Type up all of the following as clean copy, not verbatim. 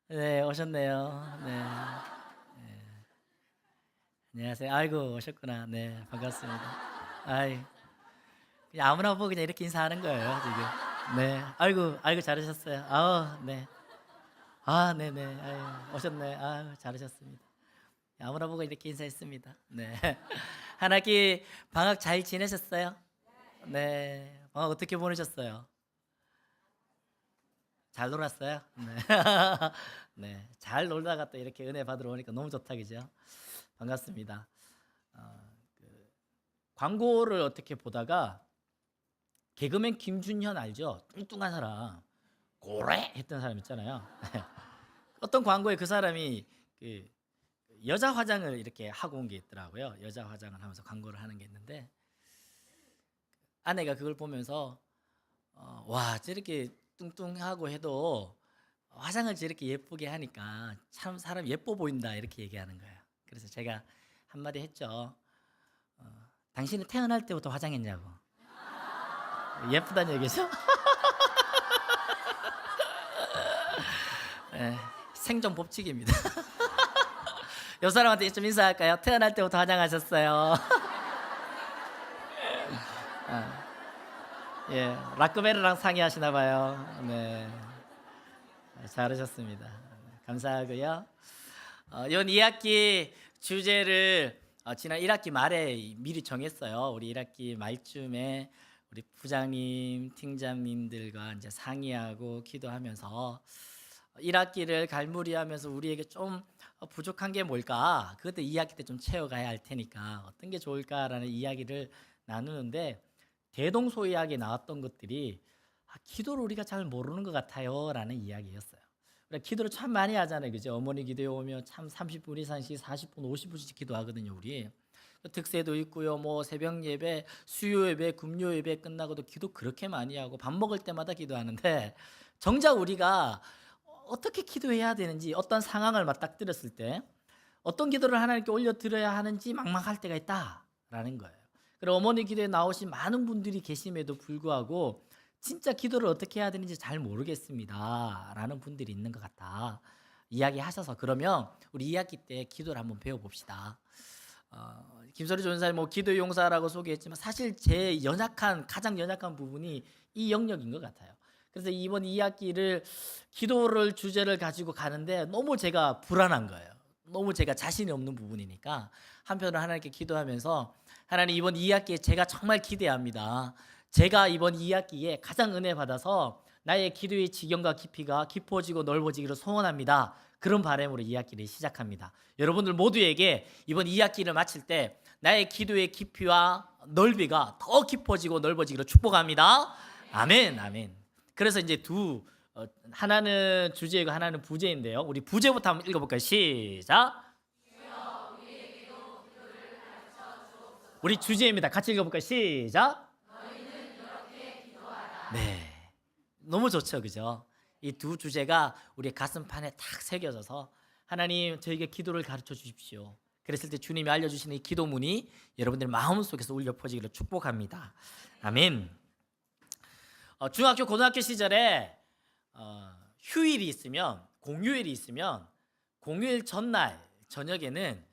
네, 오셨네요. 네. 네. 안녕하세요. 아이고, 오셨구나. 네, 반갑습니다. 아이, 그냥 아무나 보고 그냥 이렇게 인사하는 거예요, 지금. 네. 아이고, 아이고, 잘하셨어요. 네. 네네. 아유, 오셨네. 잘하셨습니다. 아무나 보고 이렇게 인사했습니다. 네. 한 학기 방학 잘 지내셨어요? 네. 방학 어떻게 보내셨어요? 잘 놀았어요? 네. 네. 잘 놀다가 또 이렇게 은혜 받으러 오니까 너무 좋다, 그죠? 반갑습니다. 어, 그 광고를 어떻게 보다가 개그맨 김준현 알죠? 뚱뚱한 사람, 고래 했던 사람 있잖아요. 어떤 광고에 그 사람이 그 여자 화장을 이렇게 하고 온 게 있더라고요. 여자 화장을 하면서 광고를 하는 게 있는데 아내가 그걸 보면서 와, 저렇게 뚱뚱하고 해도 화장을 저렇게 예쁘게 하니까 참 사람 예뻐 보인다 이렇게 얘기하는 거예요. 그래서 제가 한마디 했죠. 당신은 태어날 때부터 화장했냐고. 예쁘다는 얘기죠? 네, 생존 법칙입니다. 요 사람한테 좀 인사할까요? 태어날 때부터 화장하셨어요. 아, 예, 라크베르랑 상의하시나 봐요. 네, 잘하셨습니다. 감사하고요. 이번 2학기 주제를 지난 1학기 말에 미리 정했어요. 우리 1학기 말쯤에 우리 부장님, 팀장님들과 이제 상의하고 기도하면서 1학기를 갈무리하면서 우리에게 좀 부족한 게 뭘까? 그것도 2학기 때 좀 채워가야 할 테니까 어떤 게 좋을까라는 이야기를 나누는데 대동소이하게 나왔던 것들이 기도를 우리가 잘 모르는 것 같아요라는 이야기였어요. 우리가 기도를 참 많이 하잖아요, 그죠? 어머니 기도에 오면 참 30분 이상씩 40분, 50분씩 기도하거든요, 우리. 특세도 있고요, 뭐 새벽 예배, 수요 예배, 금요 예배 끝나고도 기도 그렇게 많이 하고 밥 먹을 때마다 기도하는데 정작 우리가 어떻게 기도해야 되는지 어떤 상황을 맞닥뜨렸을 때 어떤 기도를 하나님께 올려드려야 하는지 막막할 때가 있다라는 거예요. 그리고 어머니 기도에 나오신 많은 분들이 계심에도 불구하고 진짜 기도를 어떻게 해야 되는지 잘 모르겠습니다 라는 분들이 있는 것 같다 이야기하셔서 그러면 우리 2학기 때 기도를 한번 배워봅시다. 김소리 전사님 뭐 기도 용사라고 소개했지만 사실 제 가장 연약한 부분이 이 영역인 것 같아요. 그래서 이번 2학기를 기도를 주제를 가지고 가는데 너무 제가 불안한 거예요. 너무 제가 자신이 없는 부분이니까 한편으로 하나님께 기도하면서 하나님 이번 2학기에 제가 정말 기대합니다. 제가 이번 2학기에 가장 은혜 받아서 나의 기도의 지경과 깊이가 깊어지고 넓어지기를 소원합니다. 그런 바람으로 2학기를 시작합니다. 여러분들 모두에게 이번 2학기를 마칠 때 나의 기도의 깊이와 넓이가 더 깊어지고 넓어지기를 축복합니다. 아멘, 아멘. 그래서 이제 하나는 주제이고 하나는 부제인데요. 우리 부제부터 한번 읽어볼까요? 시작. 우리 주제입니다. 같이 읽어볼까요? 시작. 네, 너무 좋죠, 그죠? 이 두 주제가 우리 가슴판에 탁 새겨져서 하나님 저에게 기도를 가르쳐 주십시오. 그랬을 때 주님이 알려주시는 이 기도문이 여러분들 마음 속에서 울려 퍼지기를 축복합니다. 아멘. 중학교 고등학교 시절에 휴일이 있으면 공휴일이 있으면 공휴일 전날 저녁에는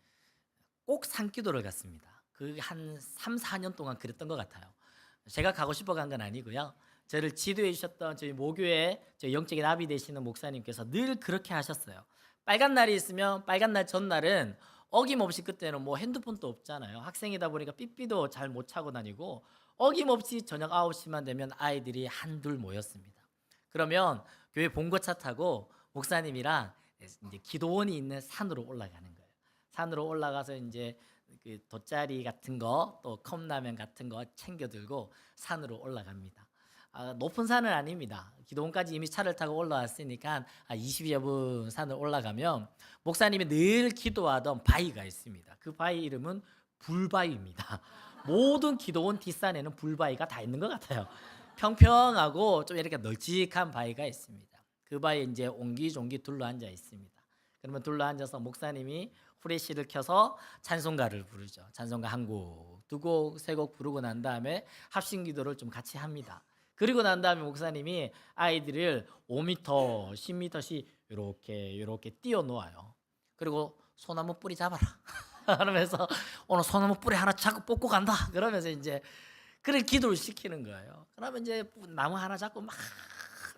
꼭 산기도를 갔습니다. 그 한 3, 4년 동안 그랬던 것 같아요. 제가 가고 싶어 간 건 아니고요. 저를 지도해 주셨던 저희 모교의 저희 영적인 아비 되시는 목사님께서 늘 그렇게 하셨어요. 빨간 날이 있으면 빨간 날 전날은 어김없이 그때는 뭐 핸드폰도 없잖아요. 학생이다 보니까 삐삐도 잘 못 차고 다니고 어김없이 저녁 9시만 되면 아이들이 한둘 모였습니다. 그러면 교회 봉고차 타고 목사님이랑 이제 기도원이 있는 산으로 올라가는 거예요. 산으로 올라가서 이제 그 돗자리 같은 거 또 컵라면 같은 거 챙겨 들고 산으로 올라갑니다. 높은 산은 아닙니다. 기도원까지 이미 차를 타고 올라왔으니까 20여 분 산을 올라가면 목사님이 늘 기도하던 바위가 있습니다. 그 바위 이름은 불바위입니다. 모든 기도원 뒷산에는 불바위가 다 있는 것 같아요. 평평하고 좀 이렇게 널찍한 바위가 있습니다. 그 바위에 이제 옹기종기 둘러앉아 있습니다. 그러면 둘러앉아서 목사님이 후레쉬를 켜서 찬송가를 부르죠. 찬송가 한 곡, 두 곡, 세 곡 부르고 난 다음에 합심 기도를 좀 같이 합니다. 그리고 난 다음에 목사님이 아이들을 5m, 10m씩 이렇게 띄워 놓아요. 그리고 소나무 뿌리 잡아라 그러면서 오늘 소나무 뿌리 하나 잡고 뽑고 간다 그러면서 이제 그래 기도를 시키는 거예요. 그러면 이제 나무 하나 잡고 막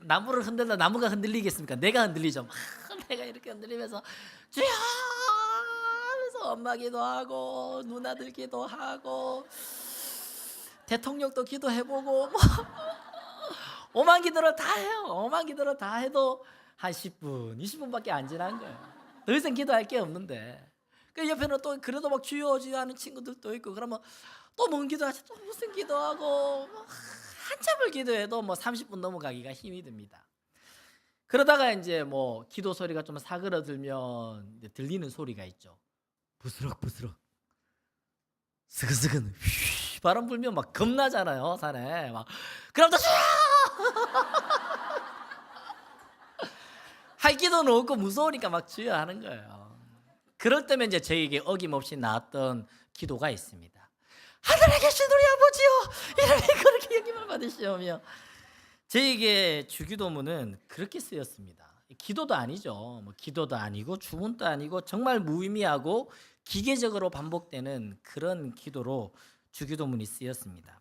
나무를 흔들다 나무가 흔들리겠습니까? 내가 흔들리죠. 막 내가 이렇게 흔들리면서 주여 하면서 엄마 기도하고 누나들 기도하고 대통령도 기도해보고 뭐 오만 기도를 다 해요. 오만 기도를 다 해도 한 10분, 20분밖에 안 지난 거예요. 더 이상 기도할 게 없는데 그 옆에는 또 그래도 막 주여 주여 하는 친구들도 있고 그러면 또 뭔 기도하지? 또 무슨 기도하고 뭐 한참을 기도해도 뭐 30분 넘어가기가 힘이 듭니다. 그러다가 이제 뭐 기도 소리가 좀 사그러들면 이제 들리는 소리가 있죠. 부스럭부스럭 스근스근 휘 바람 불면 막 겁나잖아요 산에 막 그럼 또 할 기도는 없고 무서우니까 막 주여 하는 거예요. 그럴 때면 이제 저에게 어김없이 나왔던 기도가 있습니다. 하늘에 계신 우리 아버지요 이름이 그렇게 여김을 받으시오며 저에게 주기도문은 그렇게 쓰였습니다. 기도도 아니죠. 뭐 기도도 아니고 주문도 아니고 정말 무의미하고 기계적으로 반복되는 그런 기도로 주기도문이 쓰였습니다.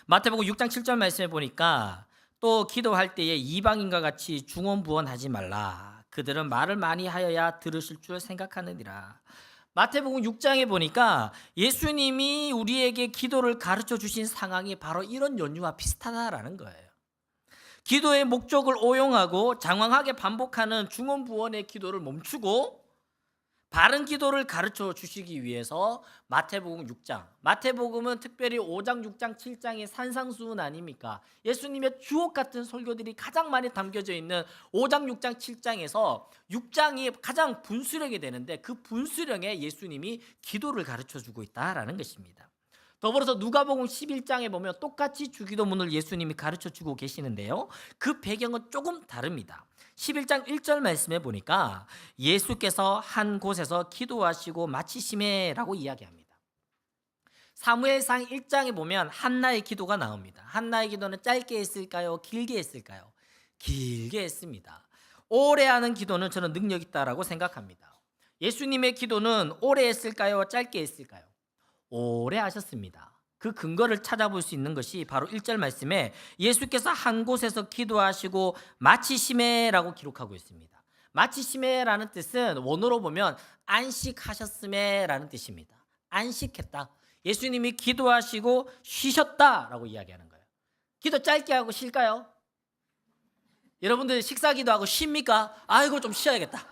마태복음 6장 7절 말씀에 보니까 또 기도할 때에 이방인과 같이 중언부언하지 말라. 그들은 말을 많이 하여야 들으실 줄 생각하느니라. 마태복음 6장에 보니까 예수님이 우리에게 기도를 가르쳐 주신 상황이 바로 이런 연유와 비슷하다라는 거예요. 기도의 목적을 오용하고 장황하게 반복하는 중언부언의 기도를 멈추고 바른 기도를 가르쳐 주시기 위해서 마태복음 6장, 마태복음은 특별히 5장, 6장, 7장의 산상수훈 아닙니까? 예수님의 주옥 같은 설교들이 가장 많이 담겨져 있는 5장, 6장, 7장에서 6장이 가장 분수령이 되는데 그 분수령에 예수님이 기도를 가르쳐 주고 있다라는 것입니다. 더불어서 누가복음 11장에 보면 똑같이 주기도문을 예수님이 가르쳐 주고 계시는데요. 그 배경은 조금 다릅니다. 11장 1절 말씀에 보니까 예수께서 한 곳에서 기도하시고 마치심에라고 이야기합니다. 사무엘상 1장에 보면 한나의 기도가 나옵니다. 한나의 기도는 짧게 했을까요? 길게 했을까요? 길게 했습니다. 오래 하는 기도는 저는 능력 있다라고 생각합니다. 예수님의 기도는 오래 했을까요? 짧게 했을까요? 오래 하셨습니다. 그 근거를 찾아볼 수 있는 것이 바로 1절 말씀에 예수께서 한 곳에서 기도하시고 마치심에라고 기록하고 있습니다. 마치심에라는 뜻은 원어로 보면 안식하셨음에라는 뜻입니다. 안식했다. 예수님이 기도하시고 쉬셨다라고 이야기하는 거예요. 기도 짧게 하고 쉴까요? 여러분들 식사 기도하고 쉽니까? 아이고 좀 쉬어야겠다.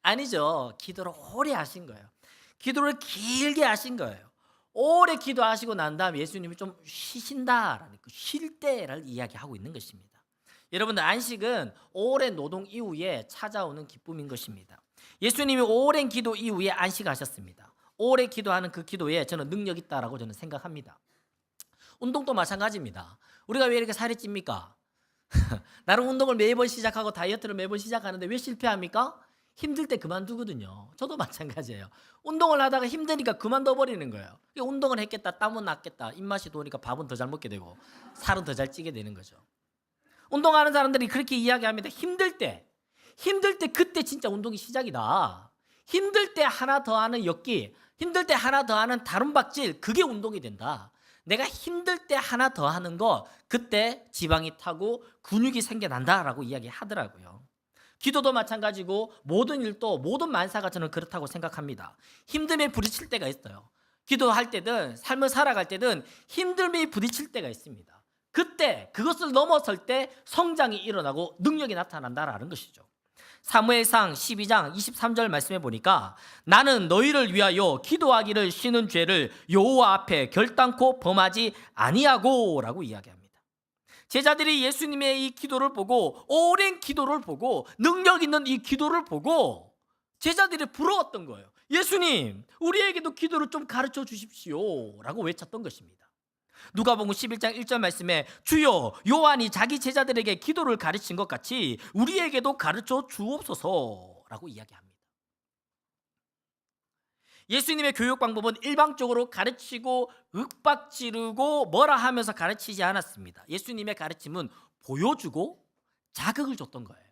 아니죠. 기도를 오래 하신 거예요. 기도를 길게 하신 거예요. 오래 기도하시고 난 다음 예수님이 좀 쉬신다라는 쉴 때를 이야기하고 있는 것입니다. 여러분들 안식은 오랜 노동 이후에 찾아오는 기쁨인 것입니다. 예수님이 오랜 기도 이후에 안식하셨습니다. 오래 기도하는 그 기도에 저는 능력 있다라고 저는 생각합니다. 운동도 마찬가지입니다. 우리가 왜 이렇게 살이 찝니까? 나는 운동을 매번 시작하고 다이어트를 매번 시작하는데 왜 실패합니까? 힘들 때 그만두거든요. 저도 마찬가지예요. 운동을 하다가 힘드니까 그만둬 버리는 거예요. 운동을 했겠다, 땀은 났겠다, 입맛이 도니까 밥은 더 잘 먹게 되고 살은 더 잘 찌게 되는 거죠. 운동하는 사람들이 그렇게 이야기합니다. 힘들 때 그때 진짜 운동이 시작이다. 힘들 때 하나 더 하는 엮기, 힘들 때 하나 더 하는 다rum박질, 그게 운동이 된다. 내가 힘들 때 하나 더 하는 거, 그때 지방이 타고 근육이 생겨난다라고 이야기하더라고요. 기도도 마찬가지고 모든 일도 모든 만사가 저는 그렇다고 생각합니다. 힘듦에 부딪힐 때가 있어요. 기도할 때든 삶을 살아갈 때든 힘듦에 부딪힐 때가 있습니다. 그때 그것을 넘어설 때 성장이 일어나고 능력이 나타난다라는 것이죠. 사무엘상 12장 23절 말씀해 보니까 나는 너희를 위하여 기도하기를 쉬는 죄를 여호와 앞에 결단코 범하지 아니하고 라고 이야기합니다. 제자들이 예수님의 이 기도를 보고 오랜 기도를 보고 능력 있는 이 기도를 보고 제자들이 부러웠던 거예요. 예수님, 우리에게도 기도를 좀 가르쳐 주십시오 라고 외쳤던 것입니다. 누가복음 11장 1절 말씀에 주여 요한이 자기 제자들에게 기도를 가르친 것 같이 우리에게도 가르쳐 주옵소서 라고 이야기합니다. 예수님의 교육 방법은 일방적으로 가르치고 윽박지르고 뭐라 하면서 가르치지 않았습니다. 예수님의 가르침은 보여주고 자극을 줬던 거예요.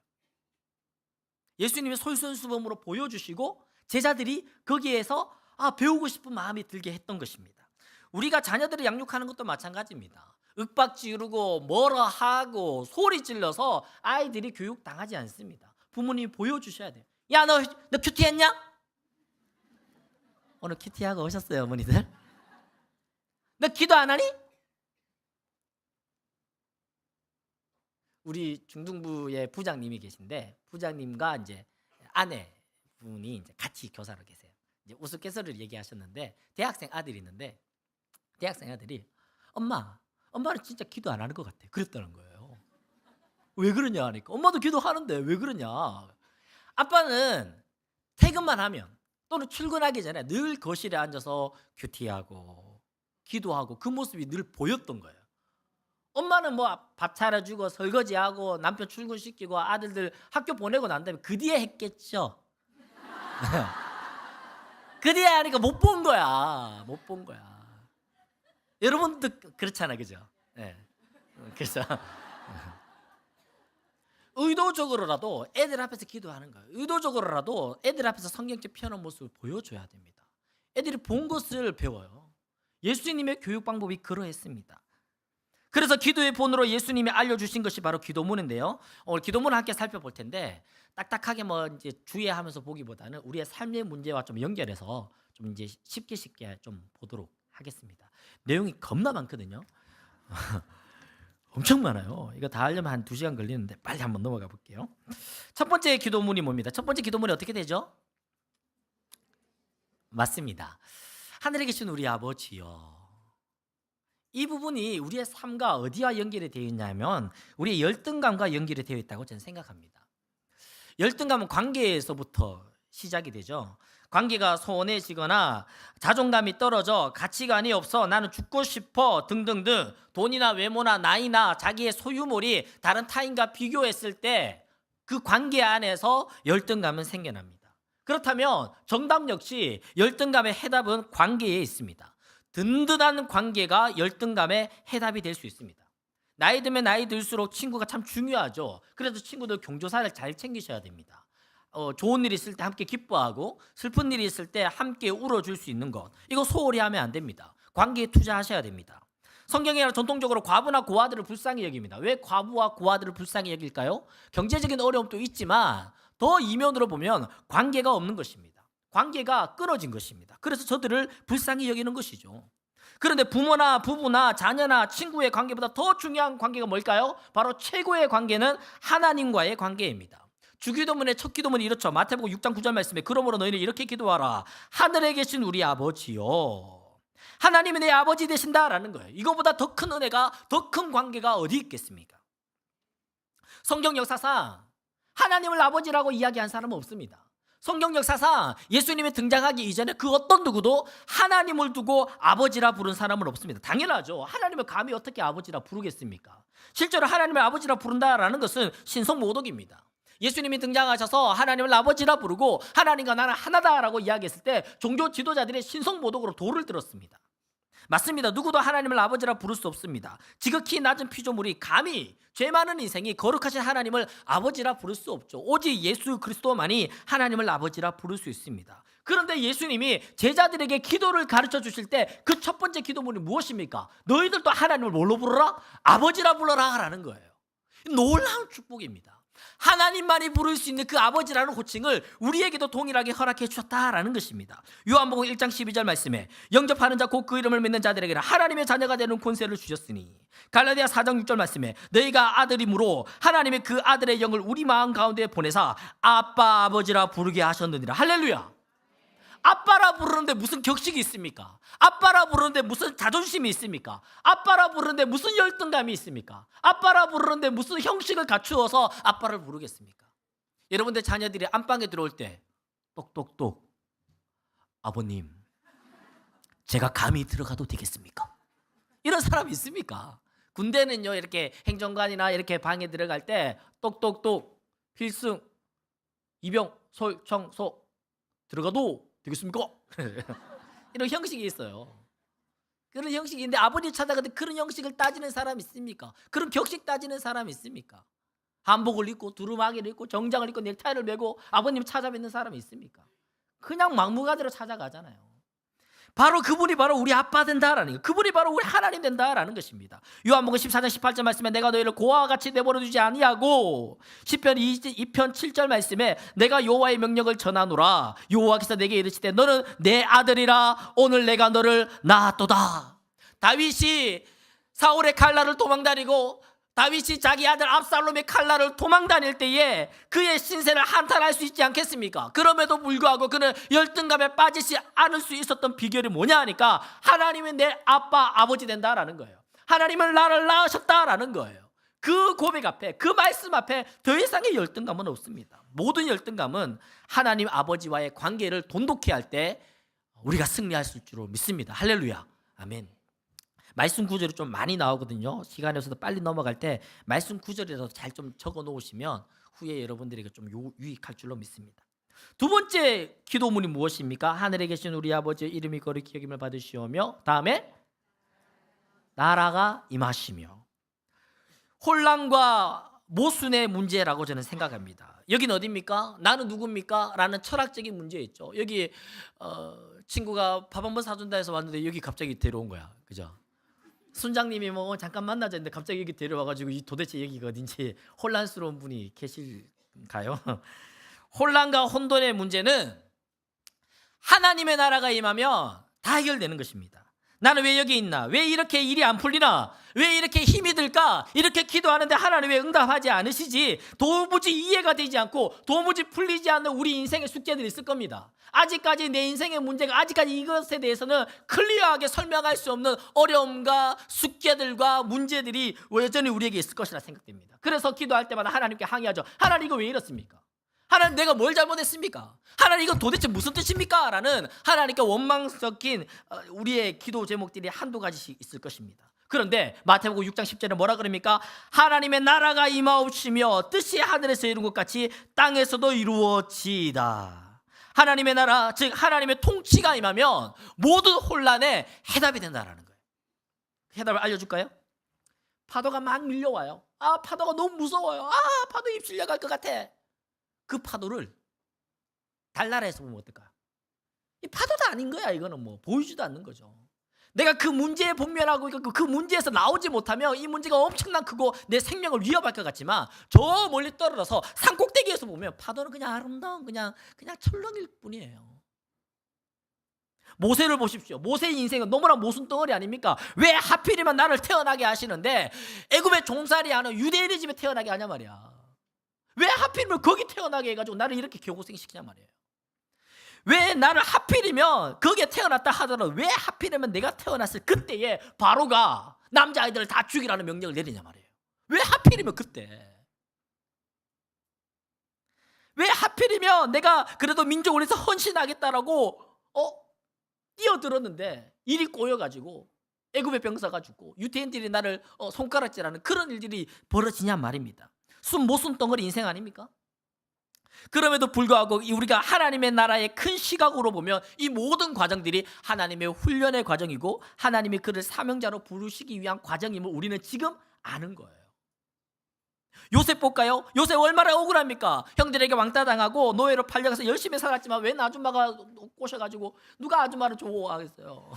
예수님이 솔선수범으로 보여주시고 제자들이 거기에서 배우고 싶은 마음이 들게 했던 것입니다. 우리가 자녀들을 양육하는 것도 마찬가지입니다. 윽박 지르고 뭐라 하고 소리 질러서 아이들이 교육당하지 않습니다. 부모님이 보여주셔야 돼요. 야, 너 큐티했냐? 오늘 큐티하고 오셨어요, 어머니들? 너 기도 안 하니? 우리 중등부의 부장님이 계신데 부장님과 이제 아내분이 이제 같이 교사로 계세요. 이제 우스갯소리를 얘기하셨는데 대학생 아들이 있는데 대학생 아들이 엄마는 진짜 기도 안 하는 것 같아. 그랬다는 거예요. 왜 그러냐 하니까 엄마도 기도하는데 왜 그러냐. 아빠는 퇴근만 하면 또는 출근하기 전에 늘 거실에 앉아서 큐티하고 기도하고 그 모습이 늘 보였던 거예요. 엄마는 뭐 밥 차려주고 설거지하고 남편 출근시키고 아들들 학교 보내고 난 다음에 그 뒤에 했겠죠. 그 뒤에 하니까 못 본 거야. 못 본 거야. 여러분도 그렇잖아, 그죠? 네. 그래서 의도적으로라도 애들 앞에서 기도하는 거예요. 의도적으로라도 애들 앞에서 성경책 펴는 모습을 보여줘야 됩니다. 애들이 본 것을 배워요. 예수님의 교육 방법이 그러했습니다. 그래서 기도의 본으로 예수님이 알려주신 것이 바로 기도문인데요. 오늘 기도문을 함께 살펴볼 텐데 딱딱하게 뭐 이제 주의하면서 보기보다는 우리의 삶의 문제와 좀 연결해서 좀 이제 쉽게 좀 보도록 하겠습니다. 내용이 겁나 많거든요. 엄청 많아요. 이거 다 하려면 한 2시간 걸리는데 빨리 한번 넘어가 볼게요. 첫 번째 기도문이 뭡니다? 첫 번째 기도문이 어떻게 되죠? 맞습니다. 하늘에 계신 우리 아버지요. 이 부분이 우리의 삶과 어디와 연결이 되어 있냐면 우리의 열등감과 연결이 되어 있다고 저는 생각합니다. 열등감은 관계에서부터 시작이 되죠. 관계가 소원해지거나 자존감이 떨어져 가치관이 없어 나는 죽고 싶어 등등등 돈이나 외모나 나이나 자기의 소유물이 다른 타인과 비교했을 때 그 관계 안에서 열등감은 생겨납니다. 그렇다면 정답 역시 열등감의 해답은 관계에 있습니다. 든든한 관계가 열등감의 해답이 될 수 있습니다. 나이 들면 나이 들수록 친구가 참 중요하죠. 그래서 친구들 경조사를 잘 챙기셔야 됩니다. 좋은 일이 있을 때 함께 기뻐하고 슬픈 일이 있을 때 함께 울어줄 수 있는 것, 이거 소홀히 하면 안 됩니다. 관계에 투자하셔야 됩니다. 성경에 전통적으로 과부나 고아들을 불쌍히 여깁니다. 왜 과부와 고아들을 불쌍히 여길까요? 경제적인 어려움도 있지만 더 이면으로 보면 관계가 없는 것입니다. 관계가 끊어진 것입니다. 그래서 저들을 불쌍히 여기는 것이죠. 그런데 부모나 부부나 자녀나 친구의 관계보다 더 중요한 관계가 뭘까요? 바로 최고의 관계는 하나님과의 관계입니다. 주기도문의 첫 기도문이 이렇죠. 마태복음 6장 9절 말씀에 그러므로 너희는 이렇게 기도하라. 하늘에 계신 우리 아버지요. 하나님이 내 아버지 되신다라는 거예요. 이거보다 더 큰 은혜가, 더 큰 관계가 어디 있겠습니까? 성경 역사상 하나님을 아버지라고 이야기한 사람은 없습니다. 성경 역사상 예수님이 등장하기 이전에 그 어떤 누구도 하나님을 두고 아버지라 부른 사람은 없습니다. 당연하죠. 하나님을 감히 어떻게 아버지라 부르겠습니까? 실제로 하나님을 아버지라 부른다라는 것은 신성모독입니다. 예수님이 등장하셔서 하나님을 아버지라 부르고 하나님과 나는 하나다라고 이야기했을 때 종교 지도자들이 신성모독으로 돌을 들었습니다. 맞습니다. 누구도 하나님을 아버지라 부를 수 없습니다. 지극히 낮은 피조물이 감히 죄 많은 인생이 거룩하신 하나님을 아버지라 부를 수 없죠. 오직 예수 그리스도만이 하나님을 아버지라 부를 수 있습니다. 그런데 예수님이 제자들에게 기도를 가르쳐 주실 때 그 첫 번째 기도문이 무엇입니까? 너희들도 하나님을 뭘로 부르라? 아버지라 불러라 라는 거예요. 놀라운 축복입니다. 하나님만이 부를 수 있는 그 아버지라는 호칭을 우리에게도 동일하게 허락해 주셨다라는 것입니다. 요한복음 1장 12절 말씀에 영접하는 자 곧 그 이름을 믿는 자들에게는 하나님의 자녀가 되는 권세를 주셨으니, 갈라디아 4장 6절 말씀에 너희가 아들이므로 하나님의 그 아들의 영을 우리 마음 가운데 보내사 아빠 아버지라 부르게 하셨느니라. 할렐루야. 아빠라 부르는데 무슨 격식이 있습니까? 아빠라 부르는데 무슨 자존심이 있습니까? 아빠라 부르는데 무슨 열등감이 있습니까? 아빠라 부르는데 무슨 형식을 갖추어서 아빠를 부르겠습니까? 여러분들 자녀들이 안방에 들어올 때 똑똑똑 아버님 제가 감히 들어가도 되겠습니까? 이런 사람이 있습니까? 군대는요 이렇게 행정관이나 이렇게 방에 들어갈 때 똑똑똑 필승 이병 솔청소 들어가도 되겠습니까? 이런 형식이 있어요. 그런 형식인데 아버지 찾아가는데 그런 형식을 따지는 사람 있습니까? 그런 격식 따지는 사람 있습니까? 한복을 입고 두루마기를 입고 정장을 입고 넥타이를 메고 아버님 찾아뵙는 사람이 있습니까? 그냥 막무가내로 찾아가잖아요. 바로 그분이 바로 우리 아빠 된다라는 거, 그분이 바로 우리 하나님 된다라는 것입니다. 요한복음 14장 18절 말씀에 내가 너희를 고아와 같이 내버려 두지 아니하고, 시편 2편 7절 말씀에 내가 여호와의 명령을 전하노라. 여호와께서 내게 이르시되 너는 내 아들이라 오늘 내가 너를 낳았도다. 다윗이 사울의 칼날을 도망다니고 다윗이 자기 아들 압살롬의 칼날을 도망다닐 때에 그의 신세를 한탄할 수 있지 않겠습니까? 그럼에도 불구하고 그는 열등감에 빠지지 않을 수 있었던 비결이 뭐냐 하니까 하나님은 내 아빠 아버지 된다라는 거예요. 하나님은 나를 낳으셨다라는 거예요. 그 고백 앞에, 그 말씀 앞에 더 이상의 열등감은 없습니다. 모든 열등감은 하나님 아버지와의 관계를 돈독히 할 때 우리가 승리할 줄로 믿습니다. 할렐루야, 아멘. 말씀 구절이 좀 많이 나오거든요. 시간이 없어서 빨리 넘어갈 때 말씀 구절이라도 잘 좀 적어 놓으시면 후에 여러분들에게 좀 유익할 줄로 믿습니다. 두 번째 기도문이 무엇입니까? 하늘에 계신 우리 아버지의 이름이 거룩히 여김을 받으시오며, 다음에 나라가 임하시며. 혼란과 모순의 문제라고 저는 생각합니다. 여긴 어디입니까? 나는 누굽니까? 라는 철학적인 문제 있죠. 여기 친구가 밥 한번 사준다 해서 왔는데 여기 갑자기 데려온 거야. 그죠? 순장님이 뭐 잠깐 만나자 했는데 갑자기 여기 데려와가지고 이 도대체 여기가 어딘지 혼란스러운 분이 계실까요? 혼란과 혼돈의 문제는 하나님의 나라가 임하면 다 해결되는 것입니다. 나는 왜 여기 있나? 왜 이렇게 일이 안 풀리나? 왜 이렇게 힘이 들까? 이렇게 기도하는데 하나님 왜 응답하지 않으시지? 도무지 이해가 되지 않고 도무지 풀리지 않는 우리 인생의 숙제들이 있을 겁니다. 아직까지 내 인생의 문제가, 아직까지 이것에 대해서는 클리어하게 설명할 수 없는 어려움과 숙제들과 문제들이 여전히 우리에게 있을 것이라 생각됩니다. 그래서 기도할 때마다 하나님께 항의하죠. 하나님 이거 왜 이렇습니까? 하나님 내가 뭘 잘못했습니까? 하나님 이거 도대체 무슨 뜻입니까? 라는 하나님께 원망 섞인 우리의 기도 제목들이 한두 가지씩 있을 것입니다. 그런데 마태복음 6장 10절에 뭐라 그럽니까? 하나님의 나라가 임하옵시며 뜻이 하늘에서 이룬 것 같이 땅에서도 이루어지이다. 하나님의 나라, 즉 하나님의 통치가 임하면 모든 혼란에 해답이 된다는 거예요. 해답을 알려줄까요? 파도가 막 밀려와요. 아, 파도가 너무 무서워요. 아, 파도 입실려 갈 것 같아. 그 파도를 달나라에서 보면 어떨까요? 이 파도도 아닌 거야. 이거는 뭐 보이지도 않는 거죠. 내가 그 문제에 복면하고 그 문제에서 나오지 못하면 이 문제가 엄청난 크고 내 생명을 위협할 것 같지만 저 멀리 떨어져서 산 꼭대기에서 보면 파도는 그냥 아름다운 그냥 철렁일 뿐이에요. 모세를 보십시오. 모세의 인생은 너무나 모순 덩어리 아닙니까? 왜 하필이면 나를 태어나게 하시는데 애굽의 종살이 하는 유대인의 집에 태어나게 하냐 말이야. 왜 하필이면 거기 태어나게 해가지고 나를 이렇게 교고생시키냐 말이에요. 왜 나를 하필이면 거기에 태어났다 하더라도 왜 하필이면 내가 태어났을 그때에 바로가 남자아이들을 다 죽이라는 명령을 내리냐 말이에요. 왜 하필이면 그때? 왜 하필이면 내가 그래도 민족을 위해서 헌신하겠다라고 뛰어들었는데 일이 꼬여가지고 애굽의 병사가 죽고 유대인들이 나를 손가락질하는 그런 일들이 벌어지냐 말입니다. 모순 덩어리 인생 아닙니까? 그럼에도 불구하고 우리가 하나님의 나라의 큰 시각으로 보면 이 모든 과정들이 하나님의 훈련의 과정이고 하나님이 그를 사명자로 부르시기 위한 과정임을 우리는 지금 아는 거예요. 요셉 볼까요? 요셉 얼마나 억울합니까? 형들에게 왕따 당하고 노예로 팔려가서 열심히 살았지만 웬 아줌마가 꼬셔가지고 누가 아줌마를 좋아하겠어요?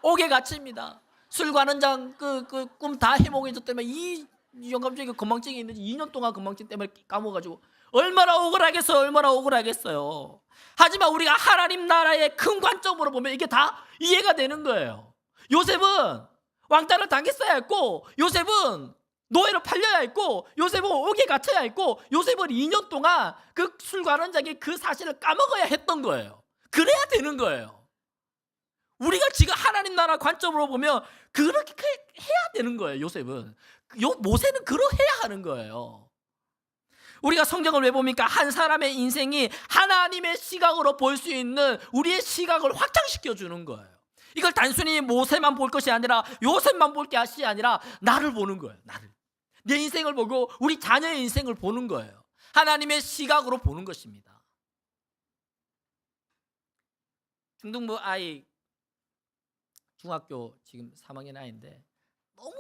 옥에 갇힙니다. 술과 장 꿈 다 해먹어졌다면 이 영감증이 건망증이 있는지 2년 동안 건망증 때문에 까먹어가지고 얼마나 억울하겠어요. 하지만 우리가 하나님 나라의 큰 관점으로 보면 이게 다 이해가 되는 거예요. 요셉은 왕따를 당했어야 했고, 요셉은 노예로 팔려야 했고, 요셉은 옥에 갇혀야 했고, 요셉은 2년 동안 그 술관원장이 그 사실을 까먹어야 했던 거예요. 그래야 되는 거예요. 우리가 지금 하나님 나라 관점으로 보면 그렇게 해야 되는 거예요. 요셉은. 모세는 그러해야 하는 거예요. 우리가 성경을 왜 봅니까? 한 사람의 인생이 하나님의 시각으로 볼 수 있는 우리의 시각을 확장시켜 주는 거예요. 이걸 단순히 모세만 볼 것이 아니라 요셉만 볼 것이 아니라 나를 보는 거예요. 나를. 내 인생을 보고 우리 자녀의 인생을 보는 거예요. 하나님의 시각으로 보는 것입니다. 중등부 아이 중학교 지금 3학년 아이인데 너무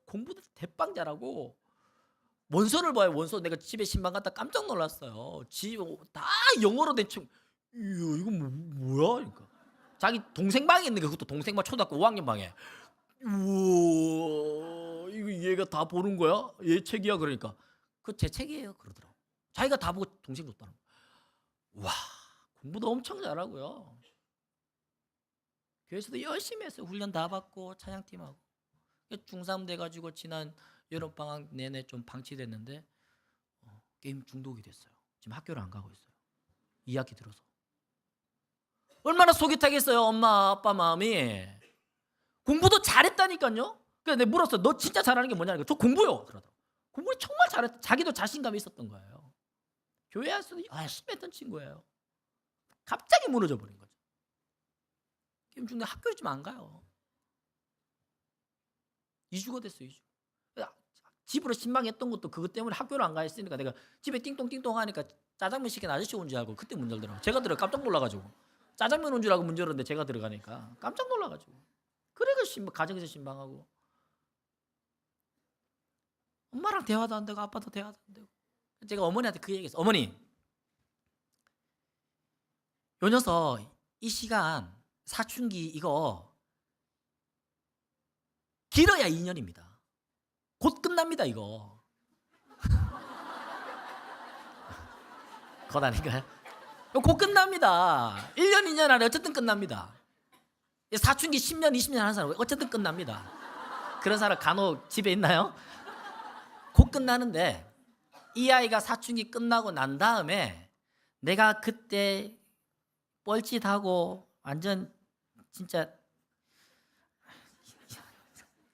공부도 대빵 잘하고 원서를 봐요. 원서. 내가 집에 신방 갔다 깜짝 놀랐어요. 다 영어로 된 책. 이거 뭐야? 그러니까 자기 동생 방에 있는 게, 그것도 동생 방 초등학교 5학년 방에. 우와, 이거 얘가 다 보는 거야? 얘 책이야? 그러니까 그 제 책이에요 그러더라고. 자기가 다 보고 동생 줬다는 거. 와, 공부도 엄청 잘하고요. 교회에서도 열심히 했어요. 훈련 다 받고 찬양팀하고. 중3 돼가지고 지난 여름방학 내내 좀 방치됐는데 게임 중독이 됐어요. 지금 학교를 안 가고 있어요. 2학기 들어서. 얼마나 속이 타겠어요, 엄마 아빠 마음이. 공부도 잘했다니까요. 그래서 내가 물었어. 너 진짜 잘하는 게 뭐냐니까. 저 공부요. 그러더라고. 공부를 정말 잘했다. 자기도 자신감이 있었던 거예요. 교회 와서도 열심히 했던 친구예요. 갑자기 무너져 버린 거죠. 게임 중독. 학교에 좀 안 가요. 2주가 됐어요. 2주. 집으로 신방했던 것도 그것 때문에 학교를 안 가 있으니까 내가 집에 띵똥띵똥 하니까 짜장면 시킨 아저씨 온 줄 알고 그때 문 열더라고. 제가 들어 깜짝 놀라가지고. 짜장면 온 줄 알고 문 열었는데 제가 들어가니까 깜짝 놀라가지고. 그래가 가정에서 신방하고. 엄마랑 대화도 안 되고 아빠도 대화도 안 되고. 제가 어머니한테 그 얘기했어요. 어머니, 요 녀석 이 시간 사춘기 이거 길어야 2년입니다. 곧 끝납니다 이거. 곧 아닌가요? 곧 끝납니다. 1년 2년 안에 어쨌든 끝납니다. 사춘기 10년 20년 하는 사람 어쨌든 끝납니다. 그런 사람 간혹 집에 있나요? 곧 끝나는데 이 아이가 사춘기 끝나고 난 다음에 내가 그때 뻘짓하고 완전 진짜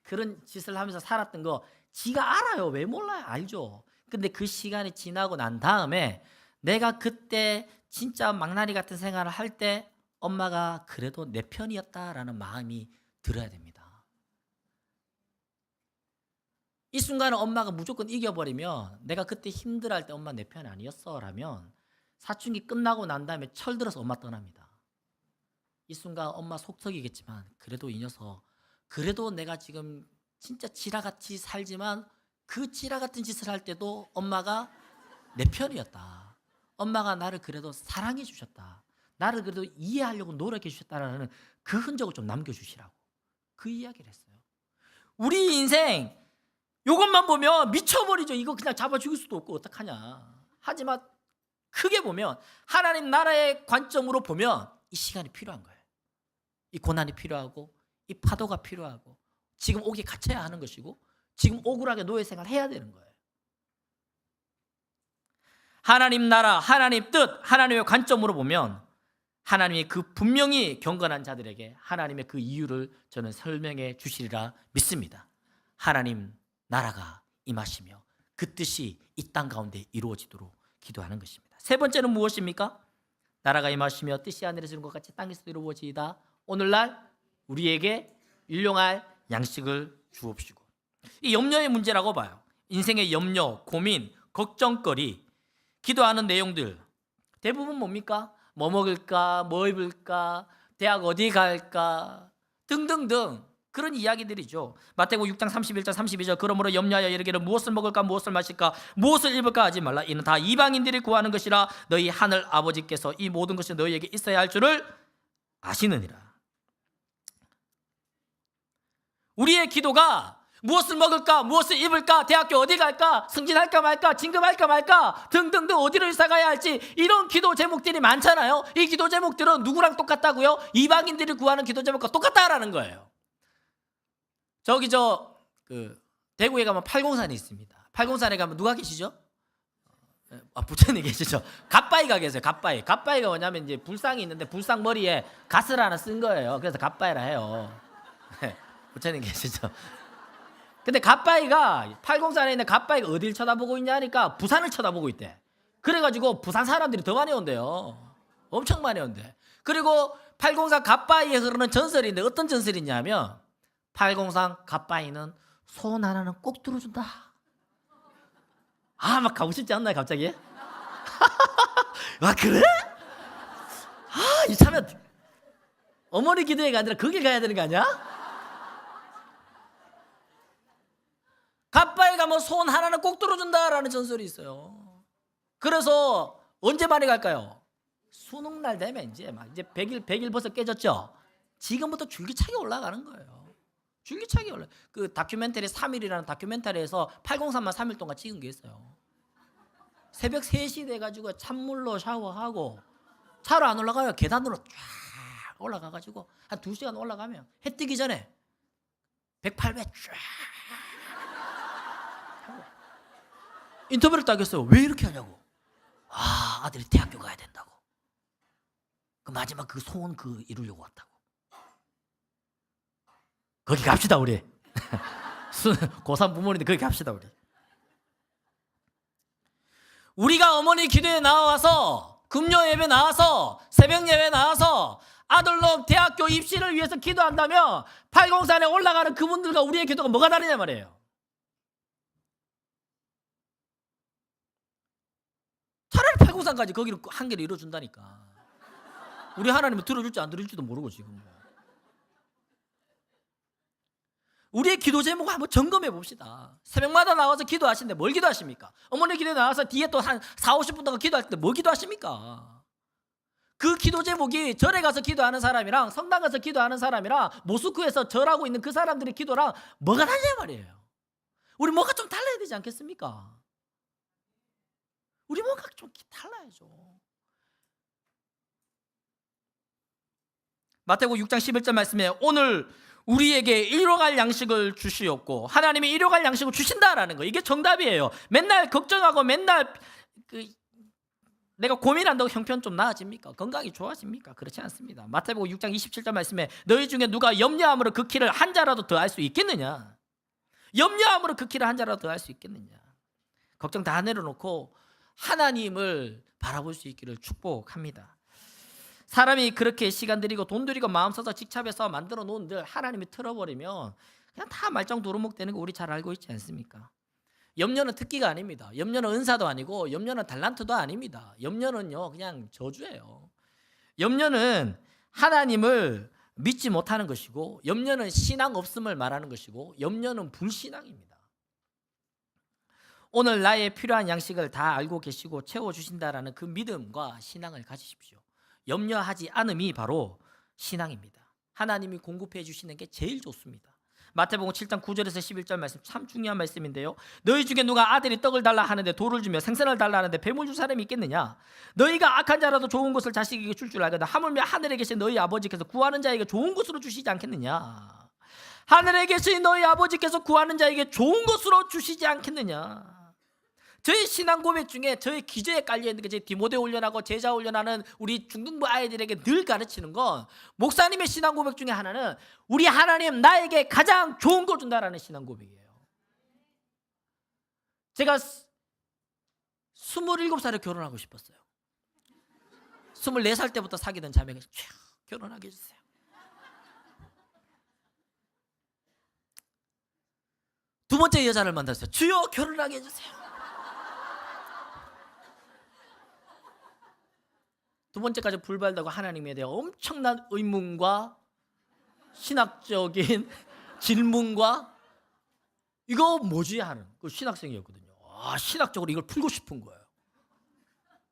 그런 짓을 하면서 살았던 거 지가 알아요. 왜 몰라요? 알죠. 근데 그 시간이 지나고 난 다음에 내가 그때 진짜 망나니 같은 생활을 할 때 엄마가 그래도 내 편이었다라는 마음이 들어야 됩니다. 이 순간은 엄마가 무조건 이겨버리면 내가 그때 힘들어할 때 엄마 내 편 아니었어 라면 사춘기 끝나고 난 다음에 철들어서 엄마 떠납니다. 이 순간 엄마 속썩이겠지만 그래도 이 녀석 그래도 내가 지금 진짜 지라같이 살지만 그 지라같은 짓을 할 때도 엄마가 내 편이었다. 엄마가 나를 그래도 사랑해 주셨다. 나를 그래도 이해하려고 노력해 주셨다라는 그 흔적을 좀 남겨주시라고 그 이야기를 했어요. 우리 인생 이것만 보면 미쳐버리죠. 이거 그냥 잡아 죽일 수도 없고 어떡하냐. 하지만 크게 보면 하나님 나라의 관점으로 보면 이 시간이 필요한 거예요. 이 고난이 필요하고 이 파도가 필요하고 지금 옥에 갇혀야 하는 것이고 지금 억울하게 노예 생활 해야 되는 거예요. 하나님 나라, 하나님 뜻, 하나님의 관점으로 보면 하나님이 그 분명히 경건한 자들에게 하나님의 그 이유를 저는 설명해 주시리라 믿습니다. 하나님 나라가 임하시며 그 뜻이 이 땅 가운데 이루어지도록 기도하는 것입니다. 세 번째는 무엇입니까? 나라가 임하시며 뜻이 하늘에서 이룬 것 같이 땅에서도 이루어지이다. 오늘날 우리에게 일용할 양식을 주옵시고. 이 염려의 문제라고 봐요. 인생의 염려, 고민, 걱정거리, 기도하는 내용들 대부분 뭡니까? 뭐 먹을까? 뭐 입을까? 대학 어디 갈까? 등등등 그런 이야기들이죠. 마태복음 6장 31절 32절 그러므로 염려하여 이르기를 무엇을 먹을까 무엇을 마실까 무엇을 입을까 하지 말라. 이는 다 이방인들이 구하는 것이라 너희 하늘 아버지께서 이 모든 것이 너희에게 있어야 할 줄을 아시느니라. 우리의 기도가 무엇을 먹을까 무엇을 입을까 대학교 어디 갈까 승진할까 말까 진급할까 말까 등등등 어디로 이사 가야 할지 이런 기도 제목들이 많잖아요. 이 기도 제목들은 누구랑 똑같다고요? 이방인들이 구하는 기도 제목과 똑같다라는 거예요. 저기 대구에 가면 팔공산이 있습니다. 팔공산에 가면 누가 계시죠? 부처님 계시죠. 갓바위가 계세요. 갓바위가 뭐냐면 이제 불상이 있는데 불상 머리에 가스를 하나 쓴 거예요. 그래서 갓바위라 해요. 부처님 계시죠. 근데 갓바위가 팔공산에 있는 갓바위가 어딜 쳐다보고 있냐 하니까 부산을 쳐다보고 있대. 그래가지고 부산 사람들이 더 많이 온대요. 엄청 많이 온대. 그리고 팔공산 갓바위에 흐르는 전설인데 어떤 전설이냐면 팔공산 갓바위는 소원 하나는 꼭 들어준다. 막 가고 싶지 않나요 갑자기? 그래? 이참에 어머니 기도회가 아니라 거길 가야 되는 거 아니야? 갓바위 가면 기도하면 소원 하나는 꼭 들어준다라는 전설이 있어요. 그래서 언제 많이 갈까요? 수능날 되면 이제 100일 벌써 깨졌죠. 지금부터 줄기차게 올라가는 거예요. 줄기차게 올라. 그 다큐멘터리 3일이라는 다큐멘터리에서 803만 3일 동안 찍은 게 있어요. 새벽 3시 돼가지고 찬물로 샤워하고 차로 안 올라가요. 계단으로 쫙 올라가가지고 한 2시간 올라가면 해 뜨기 전에 108배 쫙 하고 인터뷰를 딱 했어요. 왜 이렇게 하냐고. 아들이 대학교 가야 된다고. 그 마지막 그 소원 이루려고 왔다고. 거기 갑시다 우리. 고3 부모님들 거기 갑시다 우리. 우리가 어머니 기도에 나와서 금요 예배 나와서 새벽 예배 나와서 아들놈 대학교 입시를 위해서 기도한다면 804에 올라가는 그분들과 우리의 기도가 뭐가 다르냐 말이에요. 차라리 803까지 거기를 한 개를 이뤄준다니까. 우리 하나님은 들어줄지 안 들어줄지도 모르고 지금. 우리의 기도 제목을 한번 점검해 봅시다. 새벽마다 나와서 기도하시는데 뭘 기도하십니까? 어머니 기도에 나와서 뒤에 또 한 40-50분 동안 기도할 때 뭘 기도하십니까? 그 기도 제목이 절에 가서 기도하는 사람이랑 성당 가서 기도하는 사람이랑 모스크에서 절하고 있는 그 사람들의 기도랑 뭐가 다르냐 말이에요. 우리 뭔가 좀 달라야 되지 않겠습니까? 우리 뭔가 좀 달라야죠. 마태복음 6장 11절 말씀에 오늘 우리에게 일용할 양식을 주시옵고 하나님이 일용할 양식을 주신다라는 거, 이게 정답이에요. 맨날 걱정하고 맨날 내가 고민한다고 형편 좀 나아집니까? 건강이 좋아집니까? 그렇지 않습니다. 마태복음 6장 27절 말씀에 너희 중에 누가 염려함으로 그 키를 한 자라도 더할 수 있겠느냐? 염려함으로 그 키를 한 자라도 더할 수 있겠느냐? 걱정 다 내려놓고 하나님을 바라볼 수 있기를 축복합니다. 사람이 그렇게 시간 들이고 돈 들이고 마음 써서 직접해서 만들어 놓은 들 하나님이 틀어버리면 그냥 다 말짱 도루묵 되는 거 우리 잘 알고 있지 않습니까? 염려는 특기가 아닙니다. 염려는 은사도 아니고 염려는 달란트도 아닙니다. 염려는요 그냥 저주예요. 염려는 하나님을 믿지 못하는 것이고 염려는 신앙 없음을 말하는 것이고 염려는 불신앙입니다. 오늘 나의 필요한 양식을 다 알고 계시고 채워주신다라는 그 믿음과 신앙을 가지십시오. 염려하지 않음이 바로 신앙입니다. 하나님이 공급해 주시는 게 제일 좋습니다. 마태복음 7장 9절에서 11절 말씀 참 중요한 말씀인데요. 너희 중에 누가 아들이 떡을 달라 하는데 돌을 주며 생선을 달라 하는데 뱀을 줄 사람이 있겠느냐? 너희가 악한 자라도 좋은 것을 자식에게 줄 알거든 하물며 하늘에 계신 너희 아버지께서 구하는 자에게 좋은 것으로 주시지 않겠느냐? 하늘에 계신 너희 아버지께서 구하는 자에게 좋은 것으로 주시지 않겠느냐? 저희 신앙 고백 중에 저희 기저에 깔려있는 게 제 디모데 훈련하고 제자 훈련하는 우리 중등부 아이들에게 늘 가르치는 건 목사님의 신앙 고백 중에 하나는 우리 하나님 나에게 가장 좋은 걸 준다라는 신앙 고백이에요. 제가 27살에 결혼하고 싶었어요. 24살 때부터 사귀던 자매가 결혼하게 해주세요. 두 번째 여자를 만났어요. 주여 결혼하게 해주세요. 두 번째까지 불발다고 하나님에 대한 엄청난 의문과 신학적인 질문과 이거 뭐지 하는 그 신학생이었거든요. 신학적으로 이걸 풀고 싶은 거예요.